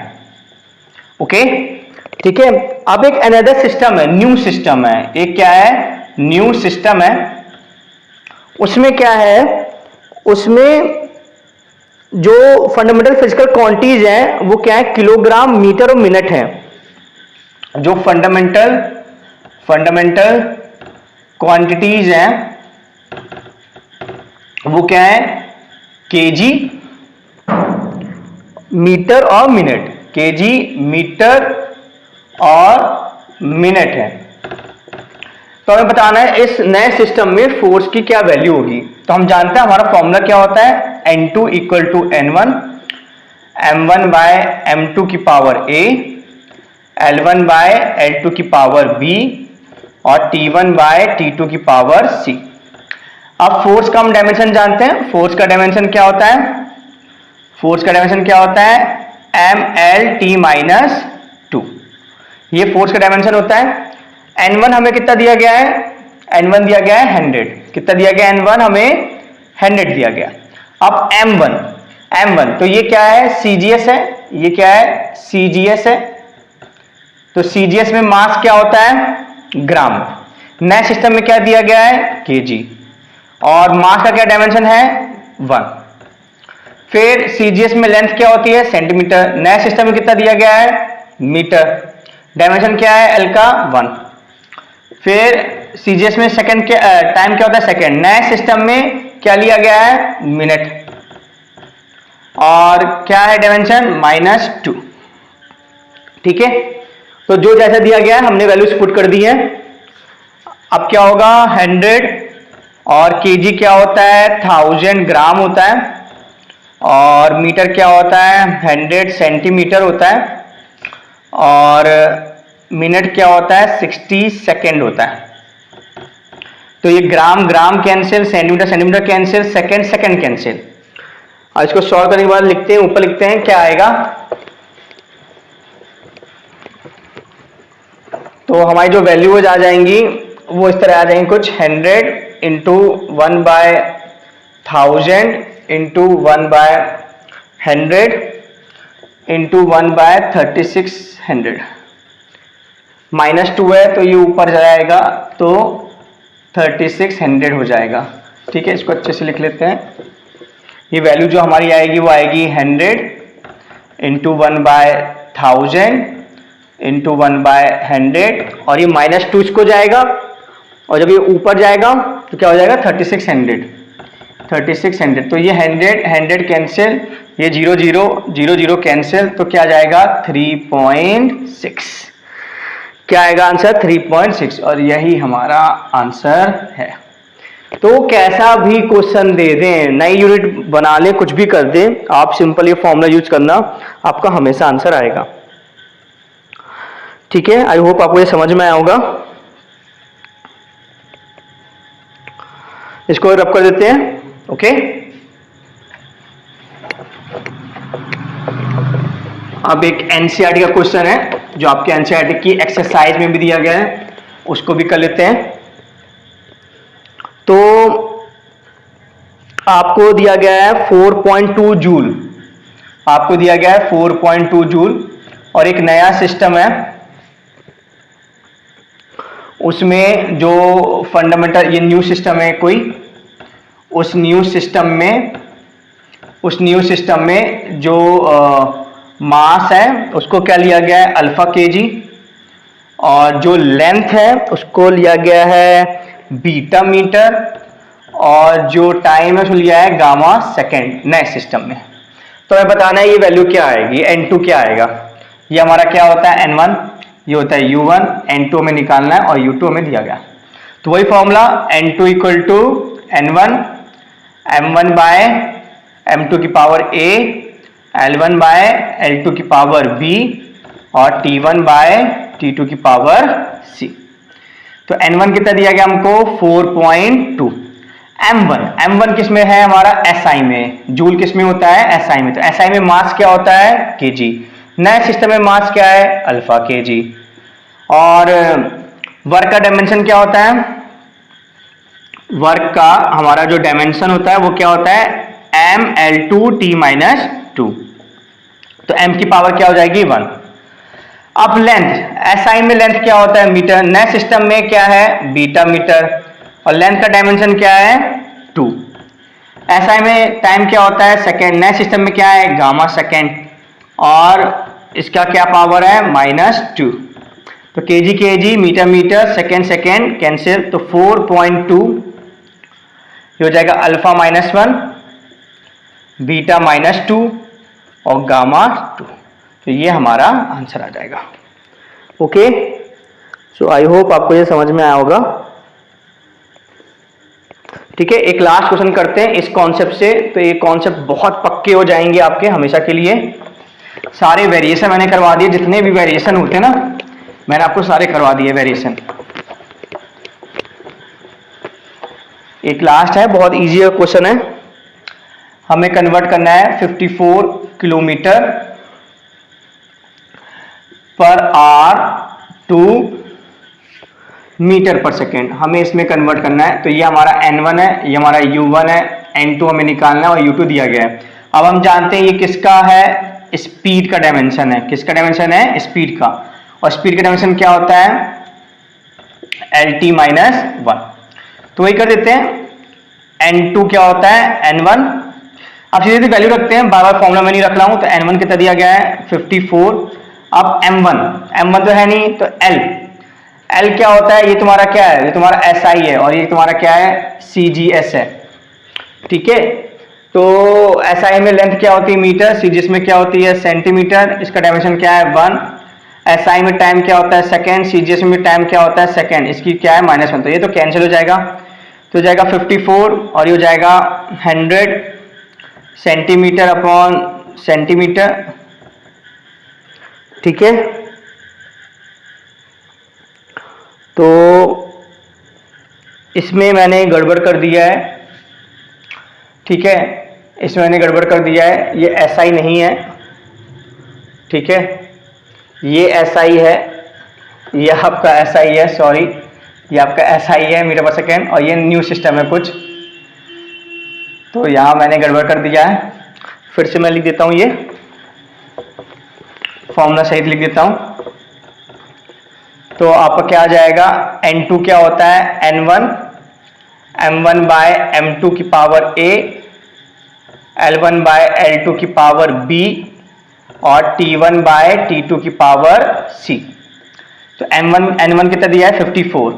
ओके, ठीक है। अब एक अनदर सिस्टम है, न्यू सिस्टम है। एक क्या है? न्यू सिस्टम है। उसमें क्या है? उसमें जो फंडामेंटल फिजिकल क्वांटिटीज हैं वो क्या है? किलोग्राम, मीटर और मिनट है। जो फंडामेंटल क्वांटिटीज हैं वो क्या है? केजी, मीटर और मिनट। केजी, मीटर और मिनट है। तो हमें बताना है इस नए सिस्टम में फोर्स की क्या वैल्यू होगी। तो हम जानते हैं हमारा फॉर्मूला क्या होता है? N2 equal to N1, M1 bye M2 की power A, L1 by L2 की पावर B और T1 बाय T2 की पावर C। अब फोर्स का हम डायमेंशन जानते हैं। फोर्स का डायमेंशन क्या होता है? फोर्स का डायमेंशन क्या होता है? MLT minus 2। ये फोर्स का डायमेंशन होता है। N1 हमें कितना दिया गया है? N1 दिया गया है 100। कितना दिया गया? N1 हमें 100 दिया गया। अब M1 तो ये क्या है? CGS है। ये क्या है? CGS है। तो CGS में मास क्या होता है? ग्राम। नए सिस्टम में क्या दिया गया है? केजी। और मास का क्या डायमेंशन है? 1। फिर CGS में लेंथ क्या होती है? सेंटीमीटर। नए सिस्टम में कितना दिया गया है? मीटर। डायमेंशन क्या है? L का 1। फिर CGS में सेकंड के टाइम क्या होता है? सेकंड। नए सिस्टम में क्या लिया गया है? मिनट। और क्या है डायमेंशन? -2। ठीक है। तो जो जैसा दिया गया है हमने वैल्यूज पुट कर दी है। अब क्या होगा? 100 और केजी क्या होता है? 1000 ग्राम होता है। और मीटर क्या होता है? 100 सेंटीमीटर होता है। और मिनट क्या होता है? 60 सेकेंड होता है। तो ये gram gram cancel, centimetre centimetre cancel, second second cancel. और इसको सॉल्व करने के बाद लिखते हैं, ऊपर लिखते हैं क्या आएगा। तो हमारी जो वैल्यूज आ जाएंगी वो इस तरह आ जाएंगी कुछ। 100 इंटू 1/1000 इंटू 1/100 इंटू 1/3600। -2 है तो ये ऊपर जाएगा तो 3600 हो जाएगा। ठीक है, इसको अच्छे से लिख लेते हैं। ये वैल्यू जो हमारी आएगी वो आएगी 100 इंटू 1/1000 इंटू 1/100 और ये -2 इसको जाएगा। और जब ये ऊपर जाएगा तो क्या हो जाएगा? 3600। तो ये 100 कैंसिल, ये 0 कैंसिल, तो क्या जाएगा? 3.6। क्या आएगा आंसर? 3.6। और यही हमारा आंसर है। तो कैसा भी क्वेश्चन दे दें, नई यूनिट बना ले, कुछ भी कर दें, आप सिंपल ये फॉर्मूला यूज करना, आपका हमेशा आंसर आएगा। ठीक है, आई होप आपको ये समझ में आया होगा। इसको रब कर देते हैं। ओके, अब एक एनसीईआरटी का क्वेश्चन है जो आपके एनसीईआरटी की एक्सरसाइज में भी दिया गया है, उसको भी कर लेते हैं। आपको दिया गया है 4.2 जूल, आपको दिया गया है 4.2 जूल, और एक नया सिस्टम है, उसमें जो फंडामेंटल, ये न्यू सिस्टम है कोई, उस न्यू सिस्टम में जो मास है उसको क्या लिया गया है, अल्फा केजी, और जो लेंथ है उसको लिया गया है बीटा मीटर, और जो टाइम है उसको लिया है गामा सेकेंड नए सिस्टम में। तो हमें बताना है ये वैल्यू क्या आएगी, N2 क्या आएगा। ये हमारा क्या होता है N1, ये होता है U1, N2 में निकालना है और U2 में दिया गया। तो वही formula N2 equal to N1 M1 bye M2 की power A, L1 by L2 की पावर B, और T1 बाय T2 की पावर C। तो N1 कितना दिया गया हमको 4.2। M1 किस में है हमारा, SI में, जूल किस में होता है, SI में। तो SI में मास क्या होता है, kg, नए सिस्टम में मास क्या है, अल्फा kg, और वर्क का डायमेंशन क्या होता है, वर्क का हमारा जो डायमेंशन होता है वो क्या होता है mL2T-2। तो m की पावर क्या हो जाएगी 1। अब लेंथ, SI में लेंथ क्या होता है, मीटर, नए सिस्टम में क्या है, बीटा मीटर, और लेंथ का डायमेंशन क्या है 2। SI में टाइम क्या होता है सेकेंड, नए सिस्टम में क्या है गामा सेकेंड, और इसका क्या पावर है -2। तो kg metre metre second cancel, तो 4.2 ये हो जाएगा अल्फा -1, बीटा -2 और गामा 2। तो ये हमारा आंसर आ जाएगा। ओके, सो आई होप आपको ये समझ में आया होगा। ठीक है, एक लास्ट क्वेश्चन करते हैं इस कॉन्सेप्ट से, तो ये कॉन्सेप्ट बहुत पक्के हो जाएंगे आपके हमेशा के लिए। सारे वेरिएशन मैंने करवा दिए, जितने भी वेरिएशन होते हैं ना मैंने आपको सारे करवा दिए वेरिएशन। एक लास्ट है, बहुत इजी क्वेश्चन है, हमें कन्वर्ट करना है 54 kilometre per hour to metre per second, हमें इसमें कन्वर्ट करना है। तो ये हमारा N1 है, ये हमारा U1 है, N2 हमें निकालना है और U2 दिया गया है। अब हम जानते हैं ये किसका है, स्पीड का डायमेंशन है। किसका डायमेंशन है, स्पीड का, और स्पीड का डायमेंशन क्या होता है LT-1। तो वही कर देते हैं, N2 क्या होता है N1। अब सीधे सीधे वैल्यू रखते हैं, बार बार फॉर्मूला में नहीं रख रहा हूं। तो N1 कितना दिया गया है 54। अब M1 तो है नहीं, तो L क्या होता है, ये तुम्हारा क्या है, ये तुम्हारा SI है, और ये तुम्हारा क्या है CGS है। ठीक है, तो SI में लेंथ क्या होती है मीटर, CGS में क्या होती है सेंटीमीटर, इसका डायमेंशन क्या है 1। SI में टाइम क्या होता है सेकेंड, CGS में टाइम क्या होता है सेकेंड, इसकी क्या है -1। तो ये तो कैंसिल हो जाएगा, तो हो जाएगा 54 और ये हो जाएगा 100 सेंटीमीटर अपॉन सेंटीमीटर। ठीक है, तो इसमें मैंने गड़बड़ कर दिया है। ठीक है, इसमें मैंने गड़बड़ कर दिया है, ये SI नहीं है। ठीक है, ये SI है, ये आपका SI है, सॉरी, ये आपका SI है मीटर पर सेकेंड, और ये न्यू सिस्टम है कुछ, तो यहाँ मैंने गड़बड़ कर दिया है। फिर से मैं लिख देता हूँ, ये फॉर्मूला सहित लिख देता हूँ। तो आपका क्या आ जाएगा, N2 क्या होता है N1 M1 बाय M2 की power A, L1 by L2 की पावर B, और T1 बाय T2 की पावर C। तो N1 कितना दिया है 54।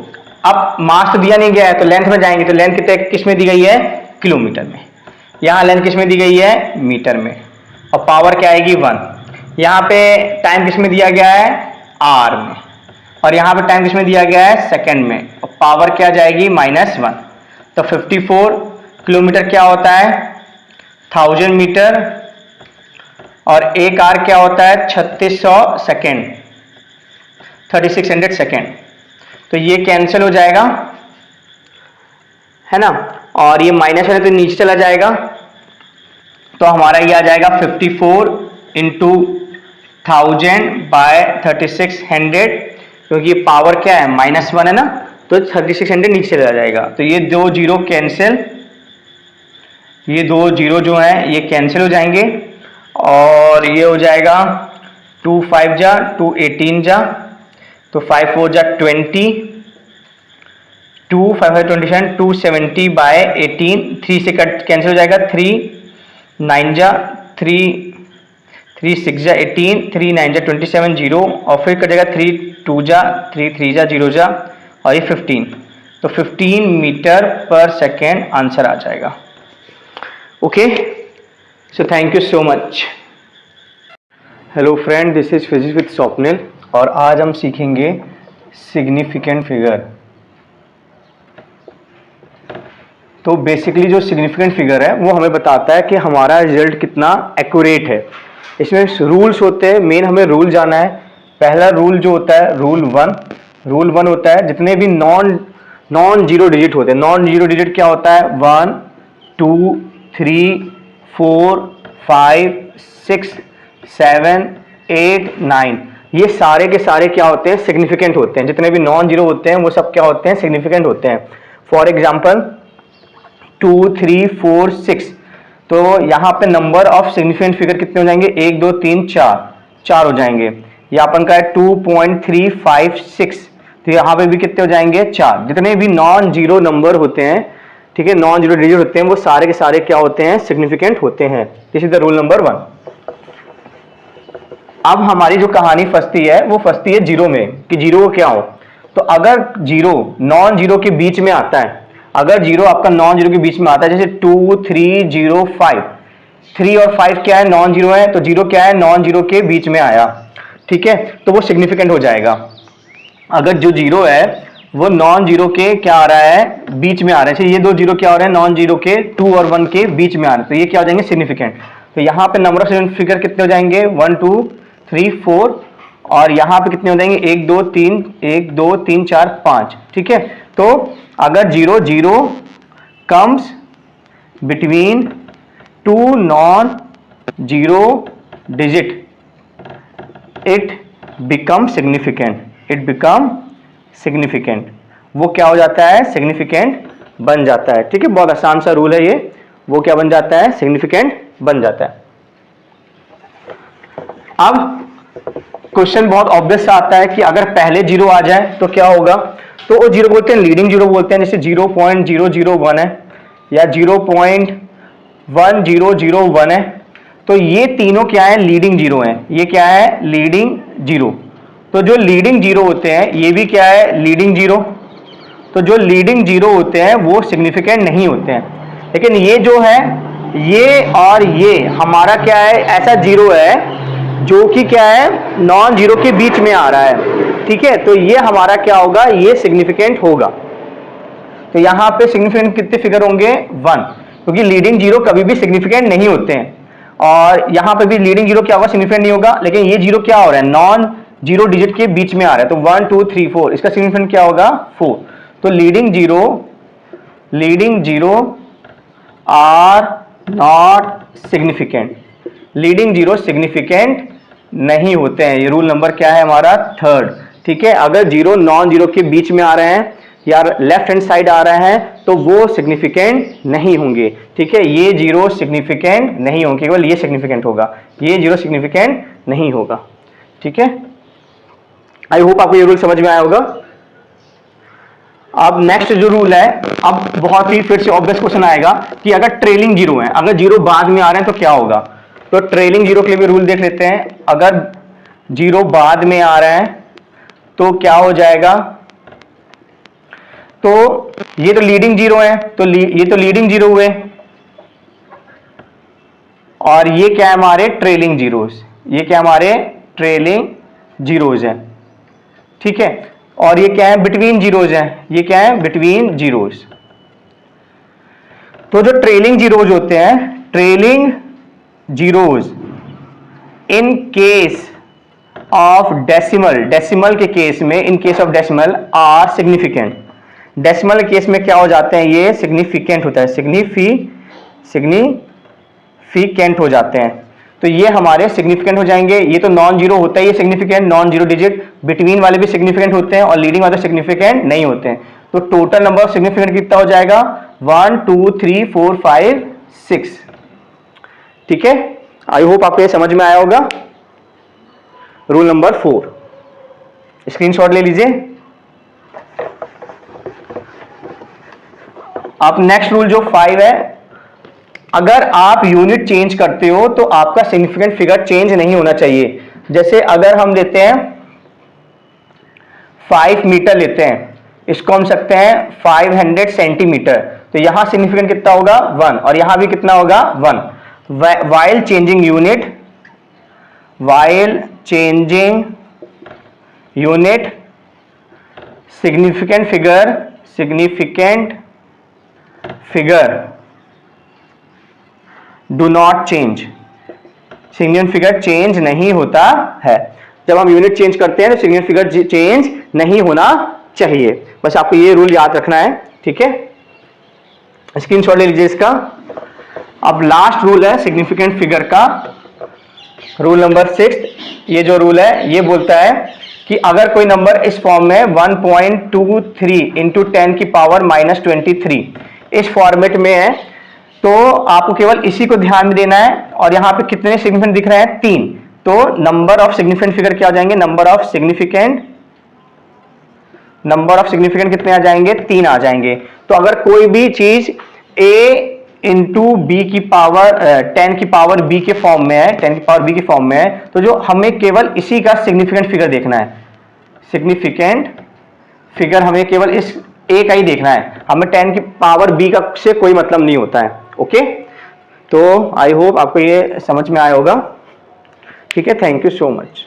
अब मास तो दिया नहीं गया है, तो लेंथ में जाएंगे, तो लेंथ कितने किस में दी गई है किलोमीटर में, यहाँ लेंथ किस में दी गई है मीटर में, और पावर क्या आएगी 1। यहाँ पे टाइम किस में दिया गया है R में, और यहाँ पे टाइम किसमें दिया गया है सेकंड में, और पावर क्या जाएगी -1। तो 54 किलोमीटर क्या होता है 1000 मीटर, और एक आर क्या होता है 3600 सेकेंड, 3600 सेकेंड। तो ये कैंसिल हो जाएगा, है ना, और ये माइनस है तो नीचे चला जाएगा। तो हमारा ये आ जाएगा 54 इंटू 1000 बाय 3600, क्योंकि ये पावर क्या है -1 है ना, तो 3600 नीचे चला जाएगा। तो ये 2 जीरो कैंसिल, ये दो जीरो जो हैं ये कैंसिल हो जाएंगे और ये हो जाएगा 2 5 जा 2 18 जा, तो 5 4 जा 20, 2 5 5 27, 270 बाय 18, 3 से कट कैंसिल हो जाएगा, 3 9 जा 3 6 जा 18, 3 9 जा 27 जीरो, और फिर कटेगा 3 2 जा 3 3 जा 0 जा, और ये 15, तो 15 मीटर पर सेकेंड आंसर आ जाएगा। Okay, so thank you so much. Hello friend, this is physics with Swapnil, और आज हम सीखेंगे सिग्निफिकेंट फिगर। तो बेसिकली जो सिग्निफिकेंट फिगर है वो हमें बताता है कि हमारा रिजल्ट कितना एक्यूरेट है। इसमें रूल्स होते हैं, मेन हमें रूल जाना है। पहला रूल जो होता है रूल 1 होता है जितने भी नॉन जीरो डिजिट होते हैं। नॉन जीरो डिजिट क्या होता है? 1 2 3 4 5 6 7 8 9, ये सारे के सारे क्या होते हैं? सिग्निफिकेंट होते हैं। जितने भी नॉन जीरो होते हैं वो सब क्या होते हैं? सिग्निफिकेंट होते हैं। फॉर एग्जाम्पल 2 3 4 6, तो यहाँ पे नंबर ऑफ सिग्निफिकेंट फिगर कितने हो जाएंगे? 1 2 3 4 हो जाएंगे। ये अपन का है 2.356, तो यहाँ पे भी कितने हो जाएंगे? 4। जितने भी नॉन जीरो नंबर होते हैं, ठीक है, नॉन जीरो डिजिट होते हैं, वो सारे के सारे क्या होते हैं? सिग्निफिकेंट होते हैं। This is the rule number 1। अब हमारी जो कहानी फंसती है वो फंसती है जीरो में, कि जीरो क्या हो। तो अगर जीरो नॉन जीरो के बीच में आता है, अगर जीरो आपका नॉन जीरो के बीच में आता है, जैसे 2 3 0 5, 3 और 5 क्या है? नॉन जीरो है, तो जीरो क्या है? नॉन जीरो के बीच में आया, ठीक है, तो वो सिग्निफिकेंट हो जाएगा। अगर जो जीरो है वो नॉन जीरो के क्या आ रहा है? बीच में आ रहा है। ये दो जीरो क्या हो रहे हैं? नॉन जीरो के 2 और 1 के बीच में आ रहे हैं, तो ये क्या हो जाएंगे? सिग्निफिकेंट। तो यहाँ पे नंबर ऑफ फिगर कितने हो जाएंगे? 1 2 3 4, और यहाँ पे कितने हो जाएंगे? 1 2 3 4 5, ठीक है। तो अगर zero zero comes between two non zero digit, it become significant, वो क्या हो जाता है? सिग्निफिकेंट बन जाता है, ठीक है। बहुत आसान सा रूल है ये। वो क्या बन जाता है? सिग्निफिकेंट बन जाता है। अब क्वेश्चन बहुत ऑब्वियस आता है कि अगर पहले जीरो आ जाए तो क्या होगा? तो वो जीरो बोलते हैं लीडिंग जीरो बोलते हैं, जैसे 0.001 है या 0.1001 है, तो ये तीनों क्या है? लीडिंग जीरो हैं। ये क्या है? Leading zero. तो जो लीडिंग जीरो होते हैं ये भी क्या है? Leading zero. तो जो लीडिंग जीरो होते हैं वो सिग्निफिकेंट नहीं होते हैं। लेकिन ये जो है, ये और ये हमारा क्या है? ऐसा जीरो है जो कि क्या है? नॉन जीरो के बीच में आ रहा है, ठीक है। तो ये हमारा क्या होगा? ये सिग्निफिकेंट होगा। तो यहाँ पे सिग्निफिकेंट कितने फिगर होंगे? 1, क्योंकि लीडिंग जीरो कभी भी सिग्निफिकेंट नहीं होते हैं। और यहाँ पे भी लीडिंग जीरो क्या होगा? सिग्निफिकेंट नहीं होगा। लेकिन ये जीरो क्या हो रहा है? नॉन जीरो डिजिट के बीच में आ रहा है, तो 1 2 3 4, इसका सिग्निफिकेंट क्या होगा? 4। तो leading zero are not significant. Leading zero significant नहीं होते हैं। ये रूल नंबर क्या है हमारा? 3rd, ठीक है। अगर जीरो नॉन जीरो के बीच में आ रहे हैं या लेफ्ट हैंड साइड आ रहे हैं तो वो सिग्निफिकेंट नहीं होंगे, ठीक है। ये जीरो सिग्निफिकेंट नहीं होंगे, केवल ये सिग्निफिकेंट होगा, ये जीरो सिग्निफिकेंट नहीं होगा, ठीक है। आई होप आपको ये रूल समझ में आया होगा। अब नेक्स्ट जो रूल है, अब बहुत ही फिर से ऑब्वियस क्वेश्चन आएगा कि अगर ट्रेलिंग जीरो है, अगर जीरो बाद में आ रहे हैं तो क्या होगा? तो ट्रेलिंग जीरो के लिए भी रूल देख लेते हैं। अगर जीरो बाद में आ रहा है तो क्या हो जाएगा? तो ये तो लीडिंग जीरो है, तो ये तो लीडिंग जीरो हुए, और ये क्या है? हमारे ट्रेलिंग जीरोस। ये क्या? हमारे ट्रेलिंग जीरोज हैं, ठीक है। और ये क्या है? बिटवीन जीरोज हैं। ये क्या है? Between zeros. तो जो ट्रेलिंग जीरोज होते हैं, trailing zeros in case of decimal के केस में, in case of decimal are significant. Decimal case में क्या हो जाते हैं? ये सिग्निफिकेंट होता है, सिग्निफिकेंट हो जाते हैं। तो ये हमारे सिग्निफिकेंट हो जाएंगे। ये तो नॉन जीरो होता है, ये significant, non zero digit. Between वाले भी सिग्निफिकेंट होते हैं और लीडिंग वाले सिग्निफिकेंट नहीं होते हैं। तो टोटल नंबर ऑफ सिग्निफिकेंट कितना हो जाएगा? 1 2 3 4 5 6। ठीक है, आई होप आपको ये समझ में आया होगा। रूल नंबर 4, स्क्रीनशॉट ले लीजिए। अब नेक्स्ट रूल जो 5 है, अगर आप यूनिट चेंज करते हो तो आपका सिग्निफिकेंट फिगर चेंज नहीं होना चाहिए। जैसे अगर हम लेते हैं 5 मीटर लेते हैं, इसको हम सकते हैं 500 सेंटीमीटर, तो यहां सिग्निफिकेंट कितना होगा 1, और यहां भी कितना होगा 1। While changing unit significant figure do not change, significant figure change नहीं होता है। जब हम यूनिट चेंज करते हैं तो सिग्निफिकेंट फिगर चेंज नहीं होना चाहिए। बस आपको ये रूल याद रखना है, ठीक है। स्क्रीनशॉट ले लीजिए इसका। अब लास्ट रूल है सिग्निफिकेंट फिगर का, रूल नंबर 6। ये जो रूल है ये बोलता है कि अगर कोई नंबर इस फॉर्म में 1.23 इंटू 10 की पावर -23 इस फॉर्मेट में है, तो आपको केवल इसी को ध्यान में देना है। और यहां पे कितने सिग्निफिकेंट दिख रहे हैं 3, तो नंबर ऑफ सिग्निफिकेंट फिगर क्या आ जाएंगे, नंबर ऑफ सिग्निफिकेंट कितने आ जाएंगे, 3 आ जाएंगे। तो अगर कोई भी चीज a इंटू बी की पावर 10 की पावर b के फॉर्म में है, 10 की पावर b के फॉर्म में है, तो जो हमें केवल इसी का सिग्निफिकेंट फिगर देखना है। सिग्निफिकेंट फिगर हमें केवल इस a का ही देखना है, हमें 10 की पावर b का से कोई मतलब नहीं होता है। ओके, तो आई होप आपको ये समझ में आया होगा। ठीक है, थैंक यू सो मच।